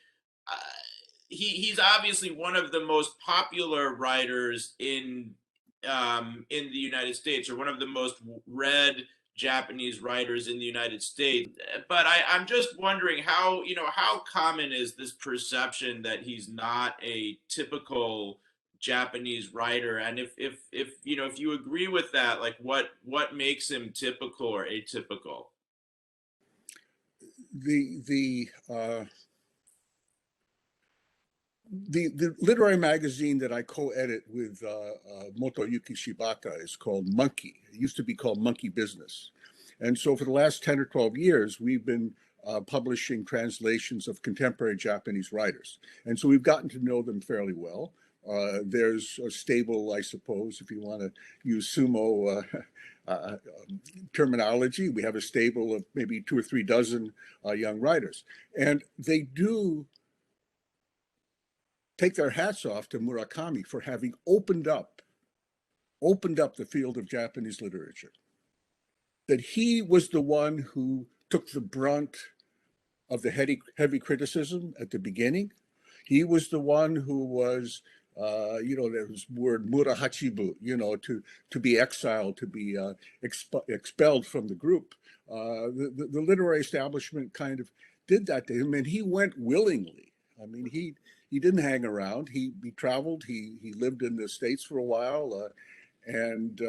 he's obviously one of the most popular writers in the United States, or one of the most read Japanese writers in the United States. But I'm just wondering how common is this perception that he's not a typical Japanese writer, and if you agree with that, like what makes him typical or atypical? The literary magazine that I co-edit with Motoyuki Shibata is called Monkey. It used to be called Monkey Business. And so for the last 10 or 12 years, we've been publishing translations of contemporary Japanese writers. And so we've gotten to know them fairly well. There's a stable, I suppose, if you want to use sumo terminology, we have a stable of maybe 2 or 3 dozen young writers. And they do take their hats off to Murakami for having opened up the field of Japanese literature. That he was the one who took the brunt of the heavy criticism at the beginning. He was the one who was, there was word murahachibu, to be exiled, to be expelled from the group. The literary establishment kind of did that to him, and he went willingly. I mean, he didn't hang around. He traveled. He lived in the States for a while, and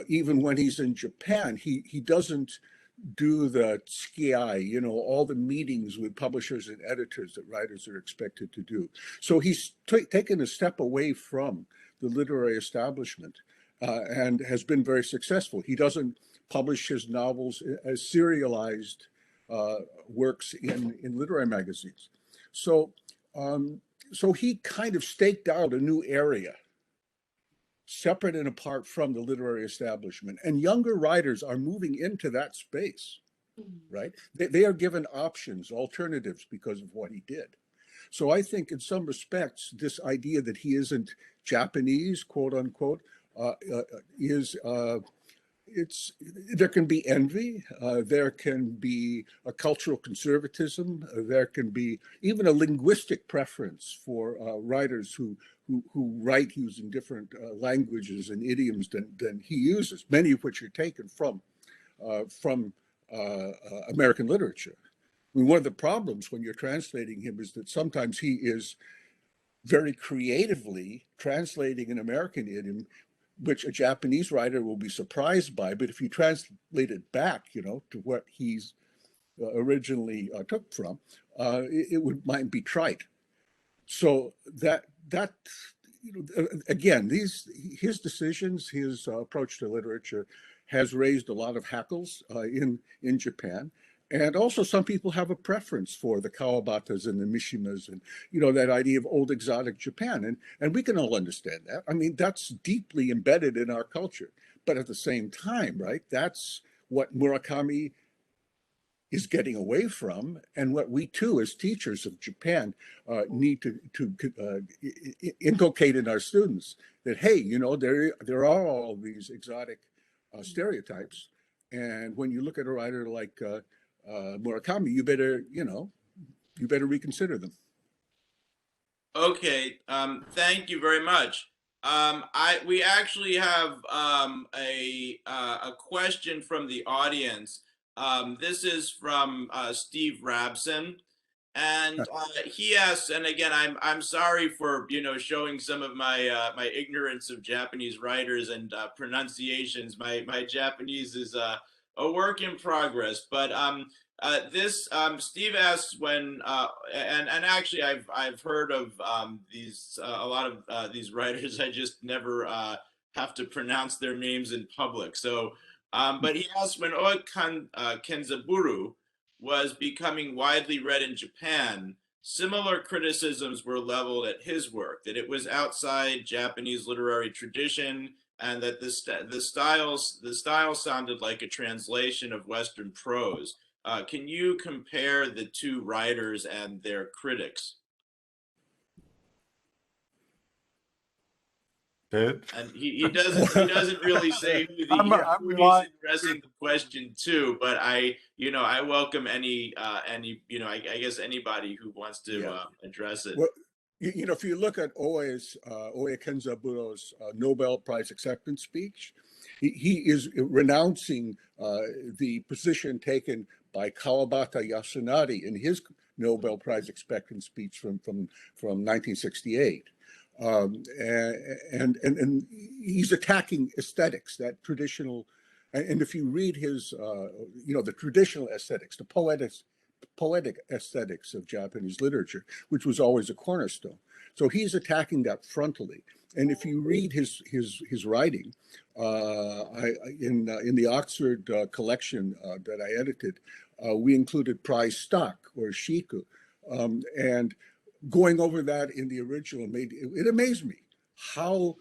even when he's in Japan, he doesn't do the tsukiai, all the meetings with publishers and editors that writers are expected to do. So he's taken a step away from the literary establishment and has been very successful. He doesn't publish his novels as serialized works in literary magazines. So he kind of staked out a new area, separate and apart from the literary establishment. And younger writers are moving into that space, right? They are given options, alternatives, because of what he did. So I think in some respects, this idea that he isn't Japanese, quote unquote, there can be envy, there can be a cultural conservatism, there can be even a linguistic preference for writers who write using different languages and idioms than he uses, many of which are taken from American literature. I mean, one of the problems when you're translating him is that sometimes he is very creatively translating an American idiom, which a Japanese writer will be surprised by, but if you translate it back, to what he's originally took from, it might be trite. So that again, his decisions, his approach to literature has raised a lot of hackles in Japan. And also some people have a preference for the Kawabatas and the Mishimas and, you know, that idea of old exotic Japan. And we can all understand that. I mean, that's deeply embedded in our culture. But at the same time, right, that's what Murakami is getting away from, and what we too, as teachers of Japan, need to inculcate in our students, that, hey, you know, there are all these exotic stereotypes. And when you look at a writer like Murakami, you better reconsider them. Okay, thank you very much. We actually have a question from the audience. This is from Steve Rabson, and he asks, and again, I'm sorry for, you know, showing some of my my ignorance of Japanese writers and pronunciations. My Japanese is a work in progress, but Steve asks when and actually I've heard of these a lot of these writers. I just never have to pronounce their names in public. So, but he asks, when Oe Kenzaburo was becoming widely read in Japan, similar criticisms were leveled at his work, that it was outside Japanese literary tradition, and that the style sounded like a translation of Western prose. Can you compare the two writers and their critics? Ted? And he doesn't really say who he's addressing the question to, but I welcome any I guess anybody who wants to address it. Well, you know, if you look at Oe Kenzaburo's Nobel Prize acceptance speech, he is renouncing the position taken by Kawabata Yasunari in his Nobel Prize acceptance speech from 1968. And he's attacking aesthetics, that traditional, and if you read his, the traditional aesthetics, the poetic aesthetics of Japanese literature, which was always a cornerstone. So he's attacking that frontally. And if you read his writing, in the Oxford collection that I edited, we included prize stock, or shiku, and going over that in the original it amazed me how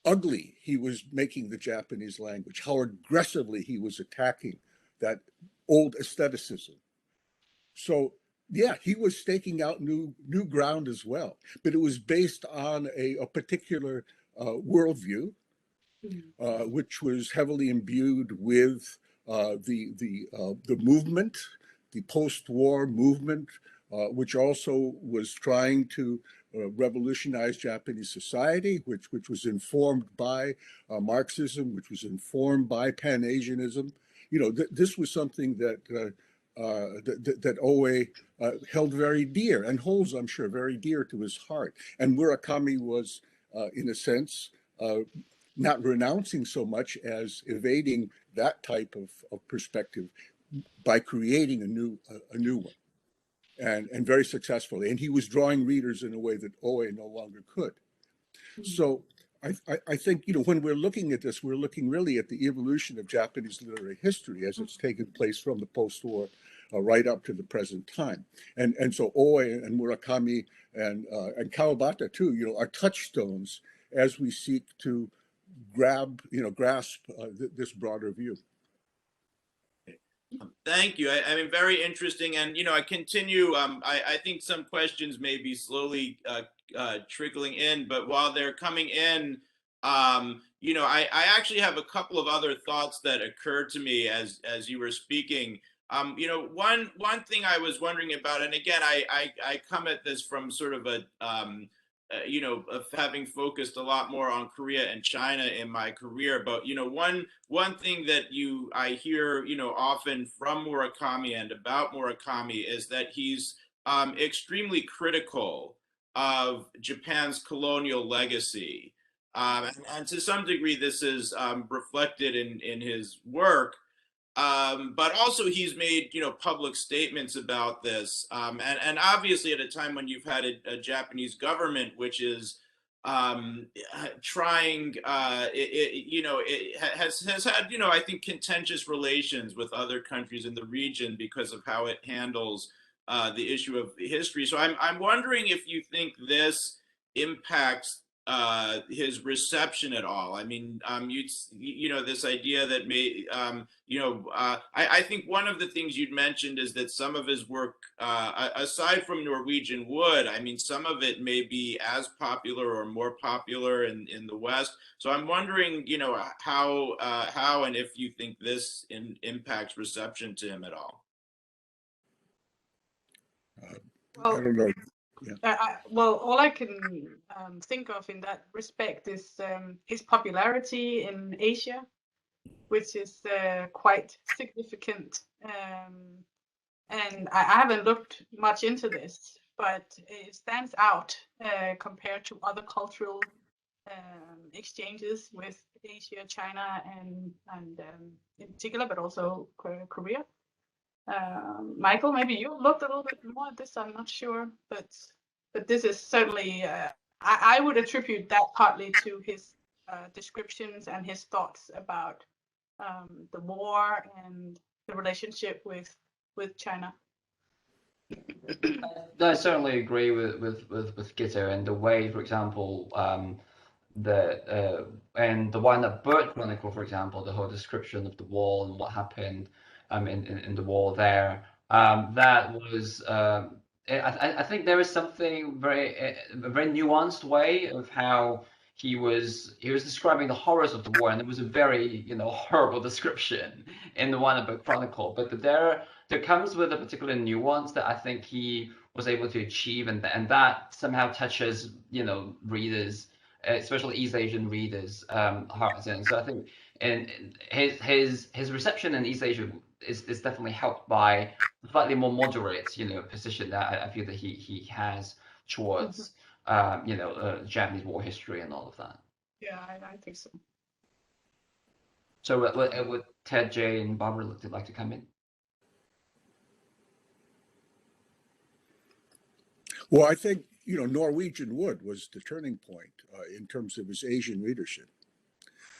ugly he was making the Japanese language, how aggressively he was attacking that old aestheticism. So yeah, he was staking out new ground as well, but it was based on a particular worldview, which was heavily imbued with the movement, the post-war movement, which also was trying to revolutionize Japanese society, which was informed by Marxism, which was informed by Pan-Asianism. You know, this was something that Oe held very dear, and holds, I'm sure, very dear to his heart. And Murakami was, in a sense, not renouncing so much as evading that type of perspective by creating a new one, and very successfully. And he was drawing readers in a way that Oe no longer could. So I think, you know, when we're looking at this, we're looking really at the evolution of Japanese literary history as it's taken place from the post-war right up to the present time. And so Oe and Murakami and Kawabata too, you know, are touchstones as we seek to grasp this broader view. Thank you. I mean, very interesting. And, you know, I continue. I think some questions may be slowly trickling in, but while they're coming in, you know, I actually have a couple of other thoughts that occurred to me as you were speaking. You know, one thing I was wondering about, and again, I come at this from sort of a you know, of having focused a lot more on Korea and China in my career. But, you know, one thing that I hear, you know, often from Murakami and about Murakami is that he's extremely critical of Japan's colonial legacy. And to some degree, this is reflected in his work. But also he's made, you know, public statements about this. And obviously at a time when you've had a Japanese government, which is trying, it has had, I think, contentious relations with other countries in the region because of how it handles the issue of history. So I'm wondering if you think this impacts his reception at all. I mean, this idea that I think one of the things you'd mentioned is that some of his work, aside from Norwegian Wood, I mean, some of it may be as popular or more popular in the West. So I'm wondering, how and if you think this impacts reception to him at all. I don't know. Well, all I can think of in that respect is his popularity in Asia, which is quite significant. And I haven't looked much into this, but it stands out compared to other cultural exchanges with Asia, China, and in particular, but also Korea. Michael, maybe you looked a little bit more at this. I'm not sure, but this is certainly I would attribute that partly to his descriptions and his thoughts about the war and the relationship with China. I certainly agree with Gitte, and the way, for example, and the one at Bird Chronicle, for example, the whole description of the wall and what happened in the wall there. That was I think there is something a very nuanced way of how he was describing the horrors of the war, and it was a very horrible description in the one at Bird Chronicle. But there comes with a particular nuance that I think he was able to achieve, and that somehow touches readers, especially East Asian readers' hearts. And so I think his reception in East Asia is definitely helped by a slightly more moderate position that I feel that he has towards Japanese war history and all of that. Yeah, I think so. So would Ted, Jay, and Barbara like to come in? Well, I think, Norwegian Wood was the turning point in terms of his Asian readership.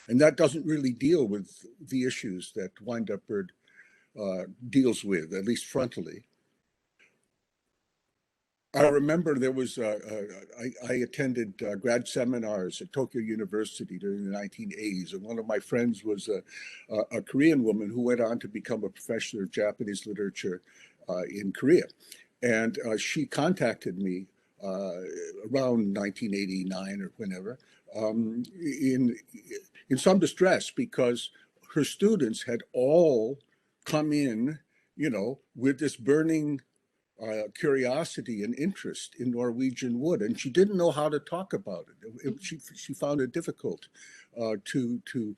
And that doesn't really deal with the issues that Wind Up Bird deals with, at least frontally. I remember there was, I attended grad seminars at Tokyo University during the 1980s, and one of my friends was a Korean woman who went on to become a professor of Japanese literature in Korea. And she contacted me around 1989 or whenever in some distress, because her students had all come in, with this burning curiosity and interest in Norwegian Wood, and she didn't know how to talk about it. She found it difficult to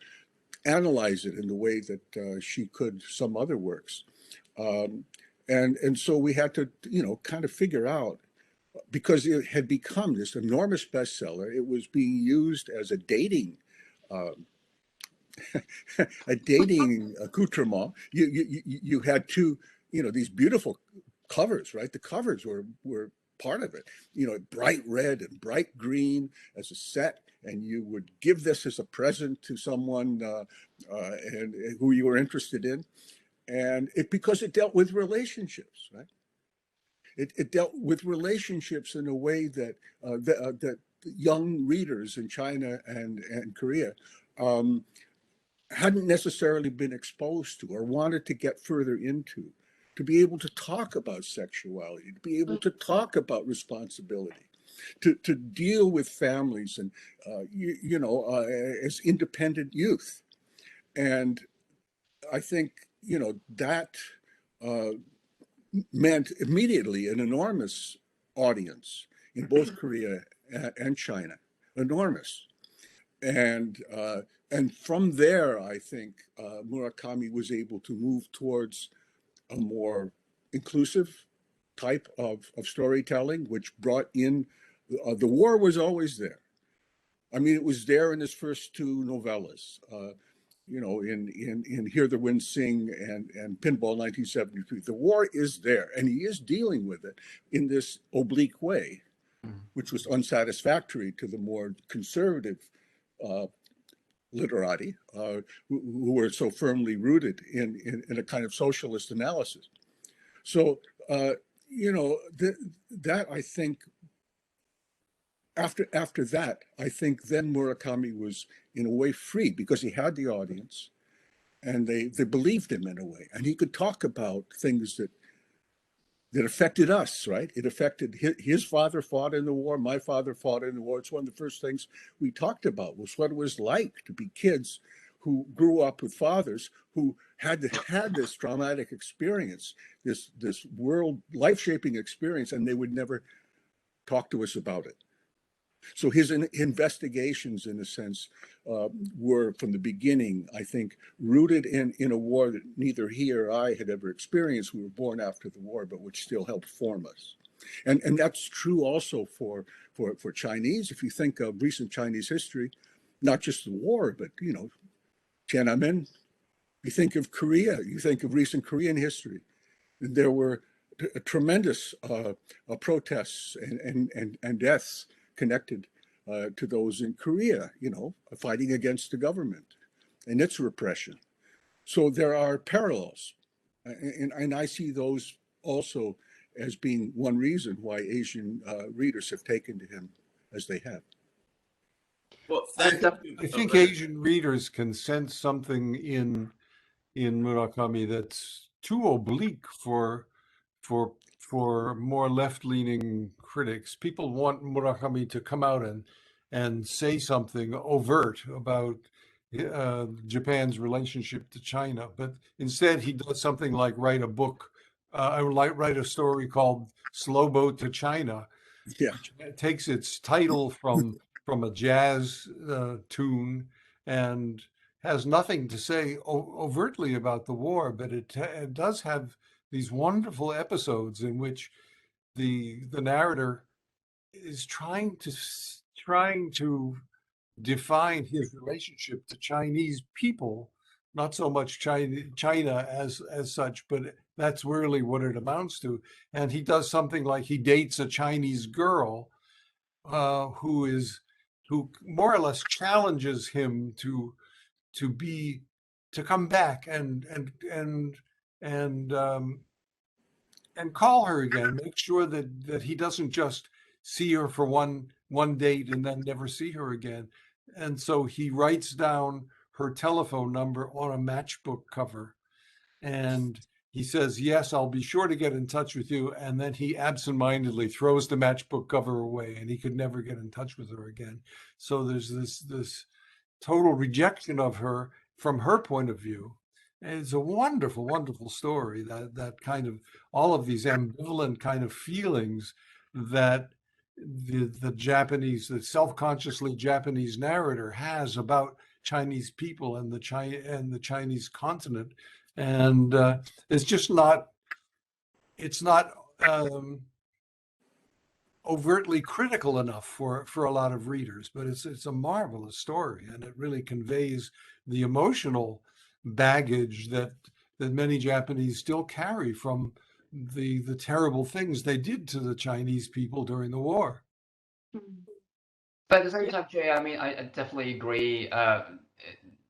analyze it in the way that she could some other works. And so we had to, kind of figure out, because it had become this enormous bestseller. It was being used as a dating accoutrement. You had two, these beautiful covers, right? The covers were part of it. Bright red and bright green as a set, and you would give this as a present to someone and who you were interested in. And because it dealt with relationships, right? It dealt with relationships in a way that that young readers in China and Korea hadn't necessarily been exposed to or wanted to get further into, to be able to talk about sexuality, to be able to talk about responsibility, to deal with families and as independent youth. And I think that meant immediately an enormous audience in both Korea and China, enormous. And from there, I think Murakami was able to move towards a more inclusive type of storytelling, which brought in, the war was always there. I mean, it was there in his first two novellas. In Hear the Wind Sing and Pinball 1973, the war is there, and he is dealing with it in this oblique way, which was unsatisfactory to the more conservative literati who were so firmly rooted in a kind of socialist analysis. So, you know, that I think, after that, I think then Murakami was in a way free because he had the audience and they believed him in a way. And he could talk about things that affected us, right? It affected his father fought in the war, my father fought in the war. It's one of the first things we talked about was what it was like to be kids who grew up with fathers who had this traumatic experience, this world life-shaping experience, and they would never talk to us about it. So his investigations, in a sense, were from the beginning, I think, rooted in a war that neither he or I had ever experienced. We were born after the war, but which still helped form us. And that's true also for Chinese. If you think of recent Chinese history, not just the war, but, you know, Tiananmen, you think of Korea, you think of recent Korean history. There were tremendous protests and deaths connected to those in Korea, you know, fighting against the government and its repression. So there are parallels. And I see those also as being one reason why Asian readers have taken to him as they have. Well, thank you. I think Asian readers can sense something in Murakami that's too oblique for more left-leaning critics. People want Murakami to come out and say something overt about Japan's relationship to China, but instead he does something like write a book. I would like write a story called "Slow Boat to China." Yeah, It takes its title from a jazz tune and has nothing to say overtly about the war, but it does have these wonderful episodes in which the narrator is trying to define his relationship to Chinese people, not so much China as such, but that's really what it amounts to. And he does something like he dates a Chinese girl who more or less challenges him to come back and call her again, make sure that he doesn't just see her for one date and then never see her again. And so he writes down her telephone number on a matchbook cover, and he says, "Yes, I'll be sure to get in touch with you." And then he absentmindedly throws the matchbook cover away, and he could never get in touch with her again. So there's this total rejection of her from her point of view. And it's a wonderful, wonderful story, that kind of all of these ambivalent kind of feelings that the Japanese, the self-consciously Japanese narrator has about Chinese people and the Chinese continent. And it's just not, it's not overtly critical enough for a lot of readers, but it's a marvelous story, and it really conveys the emotional baggage that many Japanese still carry from the terrible things they did to the Chinese people during the war. But at the same time, Jay, I mean, I definitely agree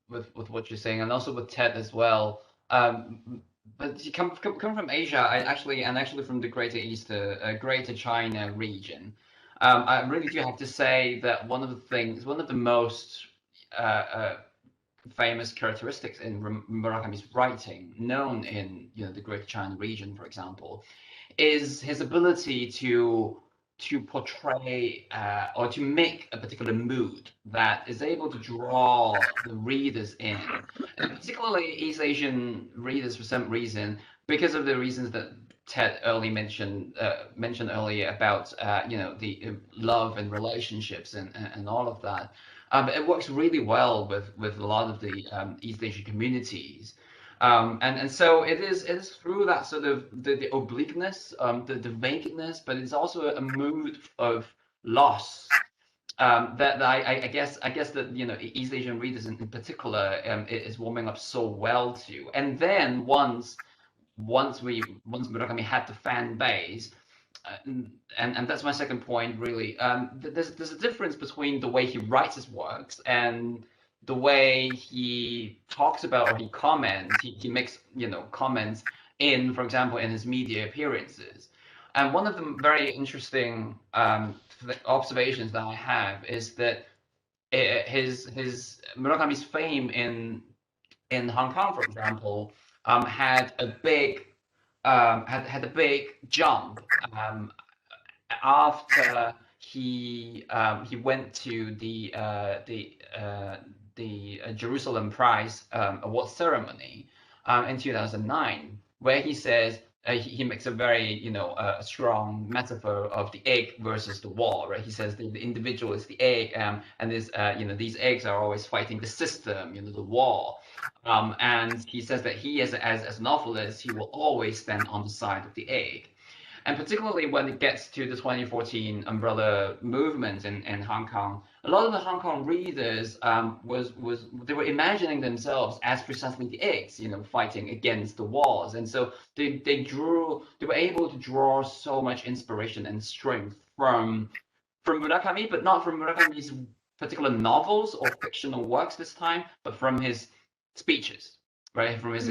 with what you're saying, and also with Ted as well. But you come from Asia, actually from the Greater East, Greater China region. I really do have to say that one of the most famous characteristics in Murakami's writing, known in the Greater China region, for example, is his ability to portray or to make a particular mood that is able to draw the readers in, and particularly East Asian readers for some reason, because of the reasons that Ted mentioned earlier about the love and relationships and all of that. It works really well with a lot of the East Asian communities. And so it is through that sort of the obliqueness, the vagueness, but it's also a mood of loss that I guess that East Asian readers in particular is warming up so well to. And then once Murakami had the fan base, and that's my second point really. There's a difference between the way he writes his works and the way he talks about, or he comments. He makes, you know, comments in, for example, in his media appearances. And one of the very interesting observations that I have is that his Murakami's fame in Hong Kong, for example, had a big had a big jump after he went to the Jerusalem Prize award ceremony in 2009, where he says he makes a very, you know, strong metaphor of the egg versus the wall, right? He says the individual is the egg, and this, you know, these eggs are always fighting the system, you know, the wall. And he says that he, as a novelist, he will always stand on the side of the egg. And particularly when it gets to the 2014 umbrella movement in Hong Kong, a lot of the Hong Kong readers they were imagining themselves as precisely the eggs, you know, fighting against the walls, and so they were able to draw so much inspiration and strength from Murakami, but not from Murakami's particular novels or fictional works this time, but from his speeches, right? From his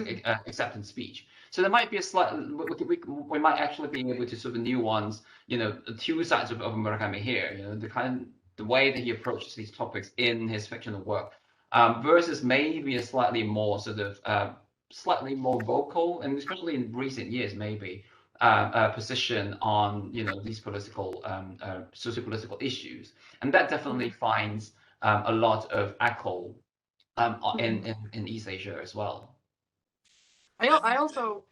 acceptance speech. So there might be a slight, we might actually be able to sort of nuance, you know, the two sides of Murakami here, you know, the way that he approaches these topics in his fictional work, versus maybe a slightly more sort of, slightly more vocal, and especially in recent years, maybe, position on, you know, these political, socio-political issues. And that definitely finds a lot of echo in East Asia as well. I also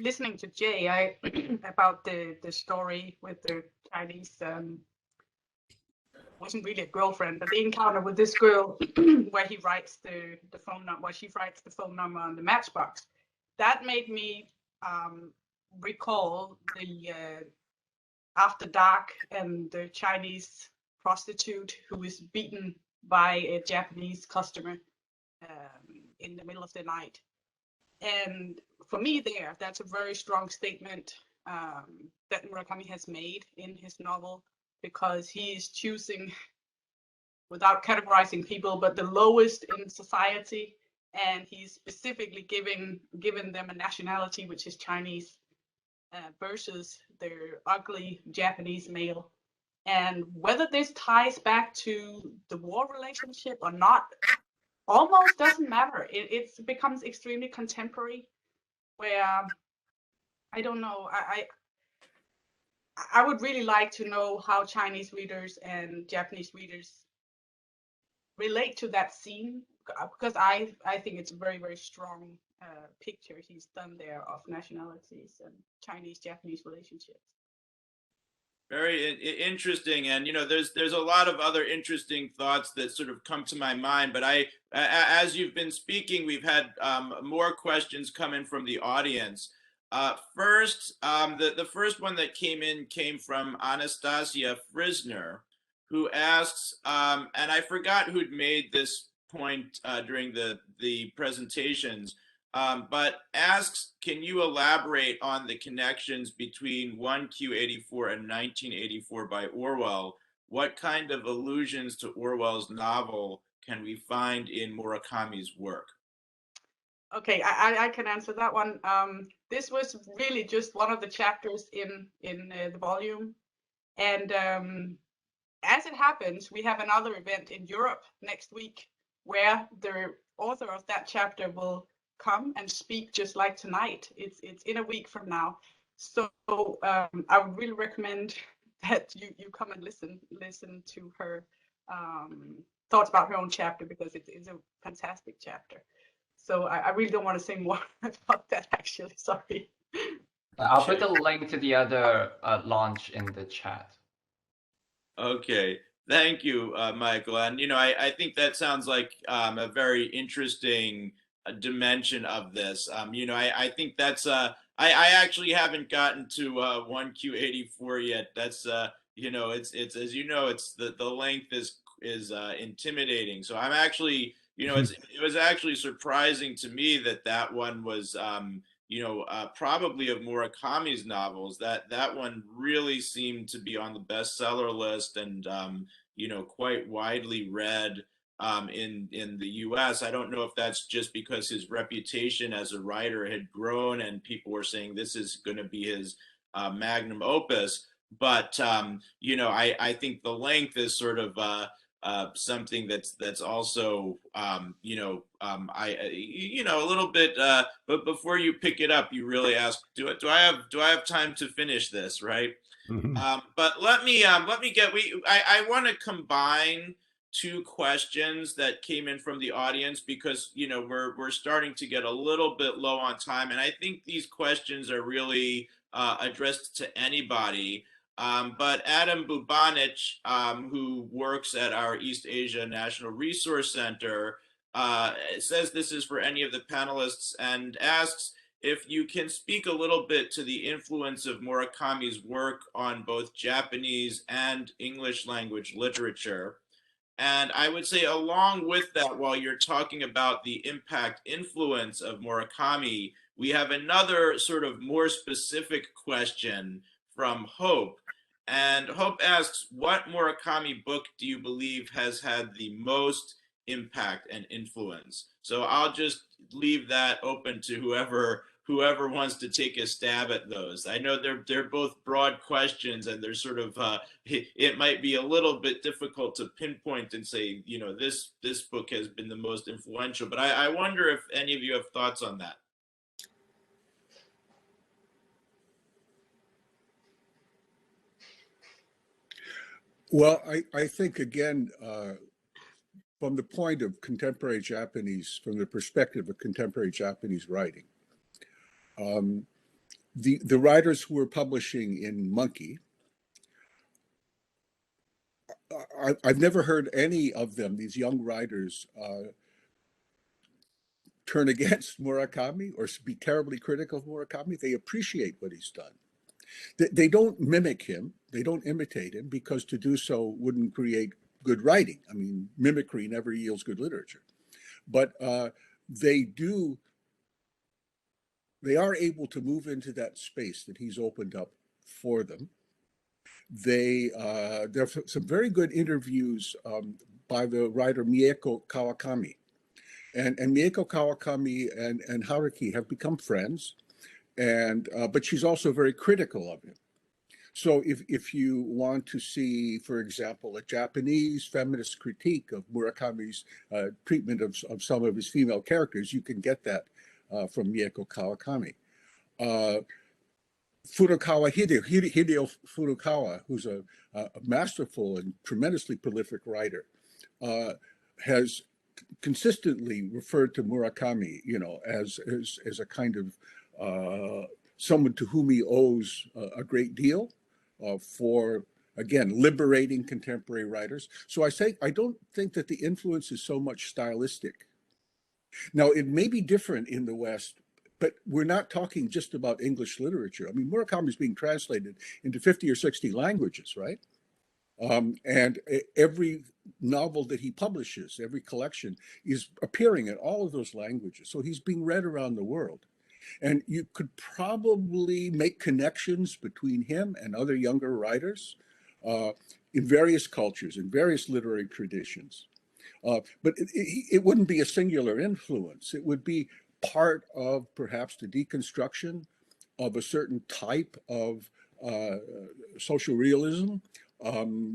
listening to Jay about the story with the Chinese wasn't really a girlfriend, but the encounter with this girl where he writes the phone number, where she writes the phone number on the matchbox. That made me recall the After Dark and the Chinese prostitute who is beaten by a Japanese customer in the middle of the night. And for me that's a very strong statement that Murakami has made in his novel, because he is choosing, without categorizing people, but the lowest in society, and he's specifically given them a nationality, which is Chinese, versus their ugly Japanese male. And whether this ties back to the war relationship or not, almost doesn't matter. It becomes extremely contemporary, where I don't know. I would really like to know how Chinese readers and Japanese readers relate to that scene, because I think it's a very, very strong picture he's done there of nationalities and Chinese-Japanese relationships. Very interesting, and you know, there's a lot of other interesting thoughts that sort of come to my mind. But as you've been speaking, we've had more questions come in from the audience. First, the first one that came from Anastasia Frisner, who asks, and I forgot who'd made this point during the presentations. But asks, can you elaborate on the connections between 1Q84 and 1984 by Orwell? What kind of allusions to Orwell's novel can we find in Murakami's work? Okay, I can answer that one. This was really just one of the chapters in the volume. And as it happens, we have another event in Europe next week where the author of that chapter will come and speak just like tonight. It's in a week from now. So I would really recommend that you come and listen to her thoughts about her own chapter, because it's a fantastic chapter. So I really don't want to say more about that, actually. Sorry. I'll put the link to the other launch in the chat. Okay. Thank you, Michael. And, you know, I think that sounds like a very interesting dimension of this. You know, I think that's I actually haven't gotten to 1Q84 yet. That's you know, it's as you know, it's the length is intimidating. So I'm actually, you know, it was actually surprising to me that one was probably of Murakami's novels, that one really seemed to be on the bestseller list and, quite widely read in the US. I don't know if that's just because his reputation as a writer had grown and people were saying this is going to be his magnum opus. But, I think the length is sort of something that's also a little bit. But before you pick it up, you really ask, do I have time to finish this, right? But let me get I want to combine two questions that came in from the audience because we're starting to get a little bit low on time, and I think these questions are really addressed to anybody. But Adam Bubanic, who works at our East Asia National Resource Center, says this is for any of the panelists and asks if you can speak a little bit to the influence of Murakami's work on both Japanese and English language literature. And I would say along with that, while you're talking about the impact influence of Murakami, we have another sort of more specific question from Hope. And Hope asks, what Murakami book do you believe has had the most impact and influence? So I'll just leave that open to whoever wants to take a stab at those. I know they're both broad questions, and they're sort of it might be a little bit difficult to pinpoint and say, this book has been the most influential. But I wonder if any of you have thoughts on that. Well, I think, again, from the point of contemporary Japanese, from the perspective of contemporary Japanese writing, the writers who were publishing in Monkey, I've never heard any of them, these young writers, turn against Murakami or be terribly critical of Murakami. They appreciate what he's done. They don't mimic him. They don't imitate him, because to do so wouldn't create good writing. I mean, mimicry never yields good literature. But they are able to move into that space that he's opened up for them. There are some very good interviews by the writer Mieko Kawakami. And Mieko Kawakami and Haruki have become friends, but she's also very critical of him. So if you want to see, for example, a Japanese feminist critique of Murakami's treatment of some of his female characters, you can get that from Mieko Kawakami. Hideo Furukawa, who's a masterful and tremendously prolific writer, has consistently referred to Murakami, as a kind of someone to whom he owes a great deal for, again, liberating contemporary writers. So I don't think that the influence is so much stylistic. Now, it may be different in the West, but we're not talking just about English literature. I mean, Murakami is being translated into 50 or 60 languages, right? And every novel that he publishes, every collection, is appearing in all of those languages. So he's being read around the world. And you could probably make connections between him and other younger writers in various cultures, in various literary traditions. But it wouldn't be a singular influence. It would be part of perhaps the deconstruction of a certain type of social realism.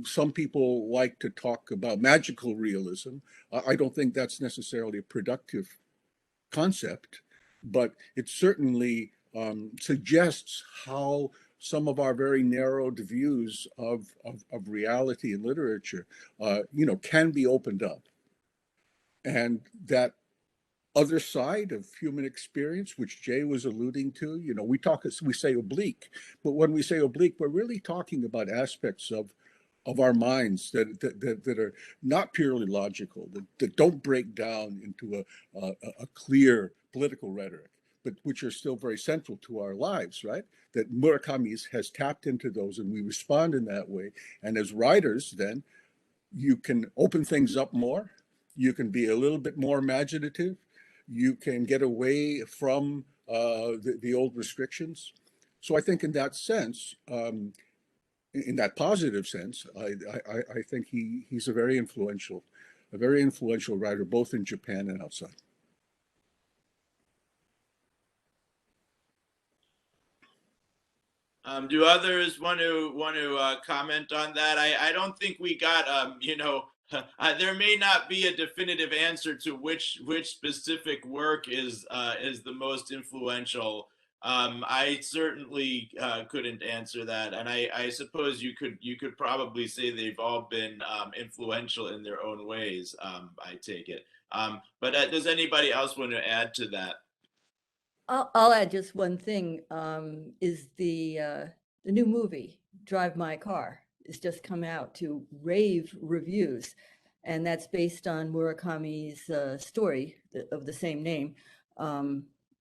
Some people like to talk about magical realism. I don't think that's necessarily a productive concept, but it certainly suggests how some of our very narrowed views of reality in literature, can be opened up. And that other side of human experience, which Jay was alluding to, we say oblique, but when we say oblique, we're really talking about aspects of our minds that are not purely logical, that don't break down into a clear political rhetoric, but which are still very central to our lives, right? That Murakami has tapped into those, and we respond in that way. And as writers, then, you can open things up more. You can be a little bit more imaginative. You can get away from the old restrictions. So I think in that sense, in that positive sense, I think he's a very influential writer, both in Japan and outside. Do others want to comment on that? I don't think we got you know, there may not be a definitive answer to which specific work is the most influential. I certainly couldn't answer that, and I suppose you could probably say they've all been influential in their own ways. I take it. But does anybody else want to add to that? I'll add just one thing, is the new movie, Drive My Car, has just come out to rave reviews, and that's based on Murakami's story of the same name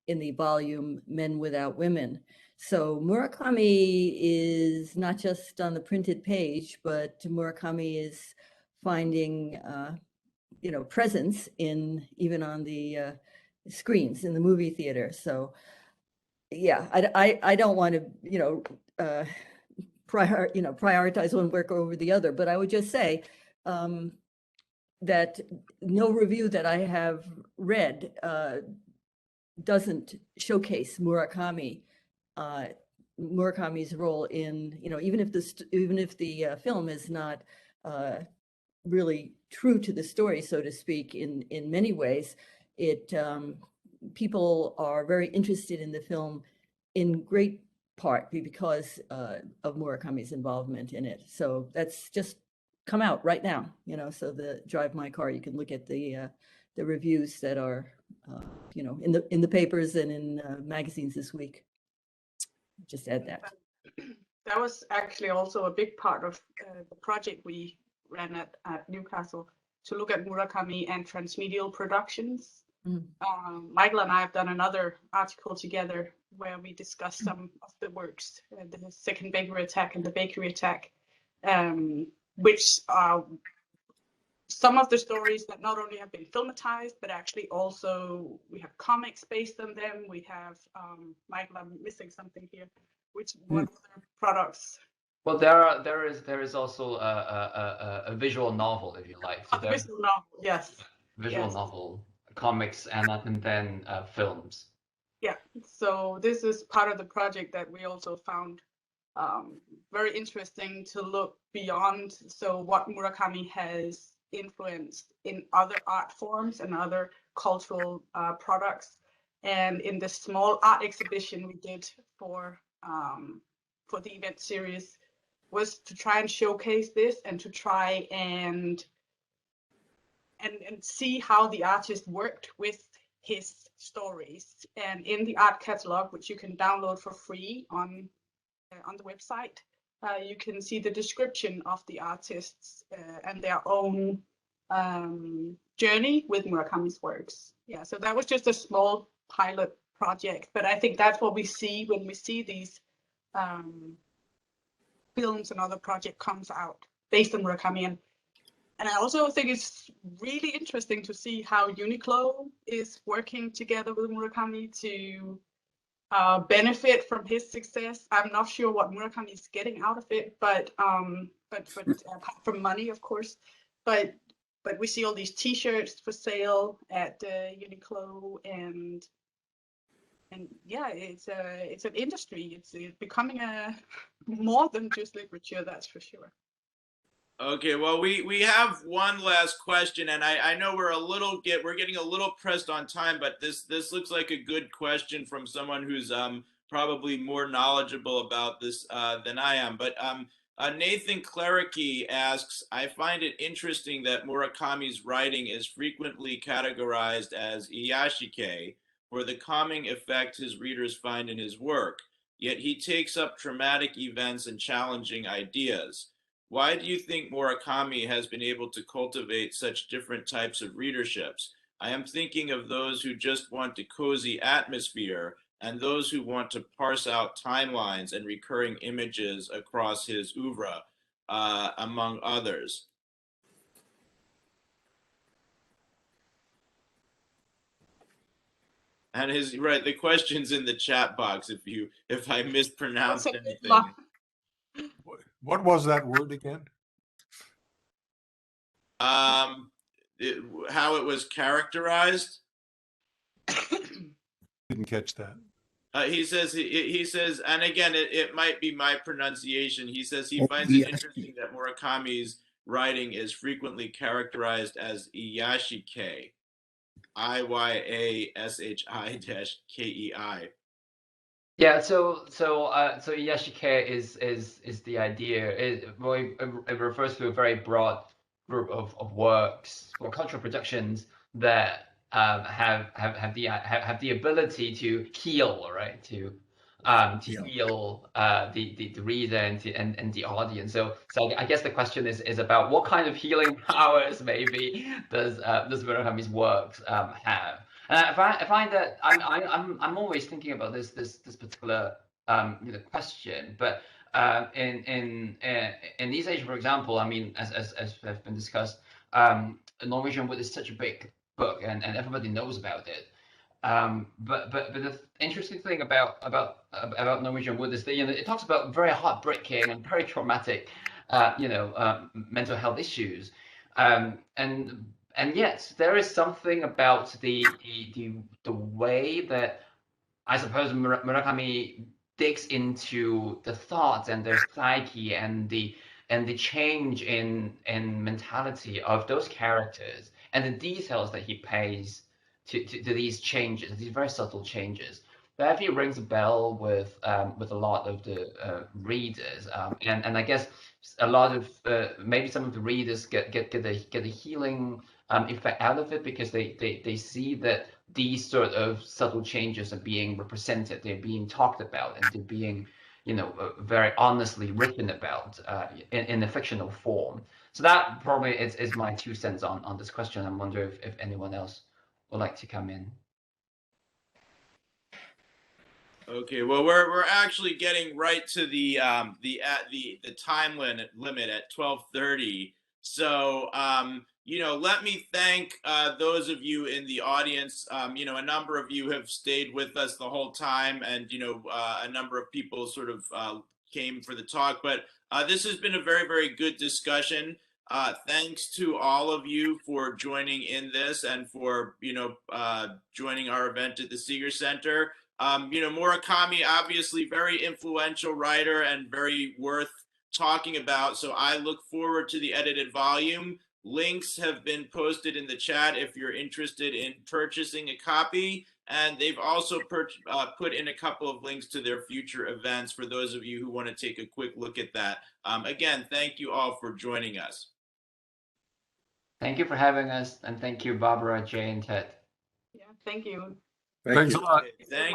in the volume Men Without Women. So Murakami is not just on the printed page, but Murakami is finding, you know, presence in even on the screens in the movie theater. So yeah, I don't want to, you know, prioritize one work over the other, but I would just say that no review that I have read doesn't showcase Murakami's role in, you know, even if the film is not really true to the story, so to speak, in many ways, it people are very interested in the film in great part because of Murakami's involvement in it. So that's just come out right now, you know. So the Drive My Car, you can look at the reviews that are you know, in the papers and in magazines this week. Just add that. That was actually also a big part of the project we ran at Newcastle, to look at Murakami and transmedial productions. Michael and I have done another article together where we discussed some of the works, the Second Bakery Attack and the Bakery Attack, which are some of the stories that not only have been filmatized, but actually also we have comics based on them. We have, Michael, I'm missing something here. What other products? Well, there is also a visual novel, if you like. So Visual novel, yes. Visual novel, comics, and then films. Yeah, so this is part of the project that we also found very interesting to look beyond. So what Murakami has influenced in other art forms and other cultural products. And in the small art exhibition we did for the event series was to try and showcase this and to try and see how the artist worked with his stories. And in the art catalog, which you can download for free on the website, you can see the description of the artists and their own journey with Murakami's works. Yeah, so that was just a small pilot project, but I think that's what we see when we see these films and other project comes out based on Murakami. And I also think it's really interesting to see how Uniqlo is working together with Murakami to benefit from his success. I'm not sure what Murakami is getting out of it, but apart from money, of course, but we see all these T-shirts for sale at Uniqlo, and yeah, it's an industry. It's becoming a more than just literature, that's for sure. Okay, well, we have one last question, and I know we're getting a little pressed on time, but this looks like a good question from someone who's probably more knowledgeable about this than I am. But Nathan Clerici asks, I find it interesting that Murakami's writing is frequently categorized as iyashike for the calming effect his readers find in his work, yet he takes up traumatic events and challenging ideas. Why do you think Murakami has been able to cultivate such different types of readerships? I am thinking of those who just want a cozy atmosphere and those who want to parse out timelines and recurring images across his oeuvre, among others. And the question's in the chat box if I mispronounced That's a good anything. luck. What was that word again? How it was characterized. Didn't catch that. He says, and again, it might be my pronunciation. He says he finds he it asked interesting that Murakami's writing is frequently characterized as iyashikei, IYASHI-KEI. Yeah, so Iyashikei is the idea. It refers to a very broad group of works or cultural productions that have the ability to heal, right? To heal the reader and the audience. So I guess the question is about what kind of healing powers maybe does Murakami's works have. And I find that I'm always thinking about this particular question, but in East Asia, for example, I mean, as has been discussed, Norwegian Wood is such a big book, and everybody knows about it. But the interesting thing about Norwegian Wood is that it talks about very heartbreaking and very traumatic, mental health issues, and yet there is something about the way that I suppose Murakami digs into the thoughts and their psyche and the change in mentality of those characters and the details that he pays to these changes, these very subtle changes. That actually rings a bell with a lot of the readers, and I guess a lot of maybe some of the readers get a healing effect out of it because they see that these sort of subtle changes are being represented, they're being talked about, and they're being very honestly written about in a fictional form. So that probably is my 2 cents on this question. I wonder if anyone else would like to come in. Okay, well, we're actually getting right to the time limit at 12:30. So let me thank those of you in the audience. A number of you have stayed with us the whole time, and a number of people sort of came for the talk. But this has been a very, very good discussion. Thanks to all of you for joining in this and for joining our event at the Sigur Center. Murakami, obviously very influential writer and very worth talking about. So I look forward to the edited volume. Links have been posted in the chat if you're interested in purchasing a copy. And they've also put in a couple of links to their future events for those of you who want to take a quick look at that. Again, thank you all for joining us. Thank you for having us, and thank you, Barbara, Jay, and Ted. Yeah, thank you. Thanks a lot. Thank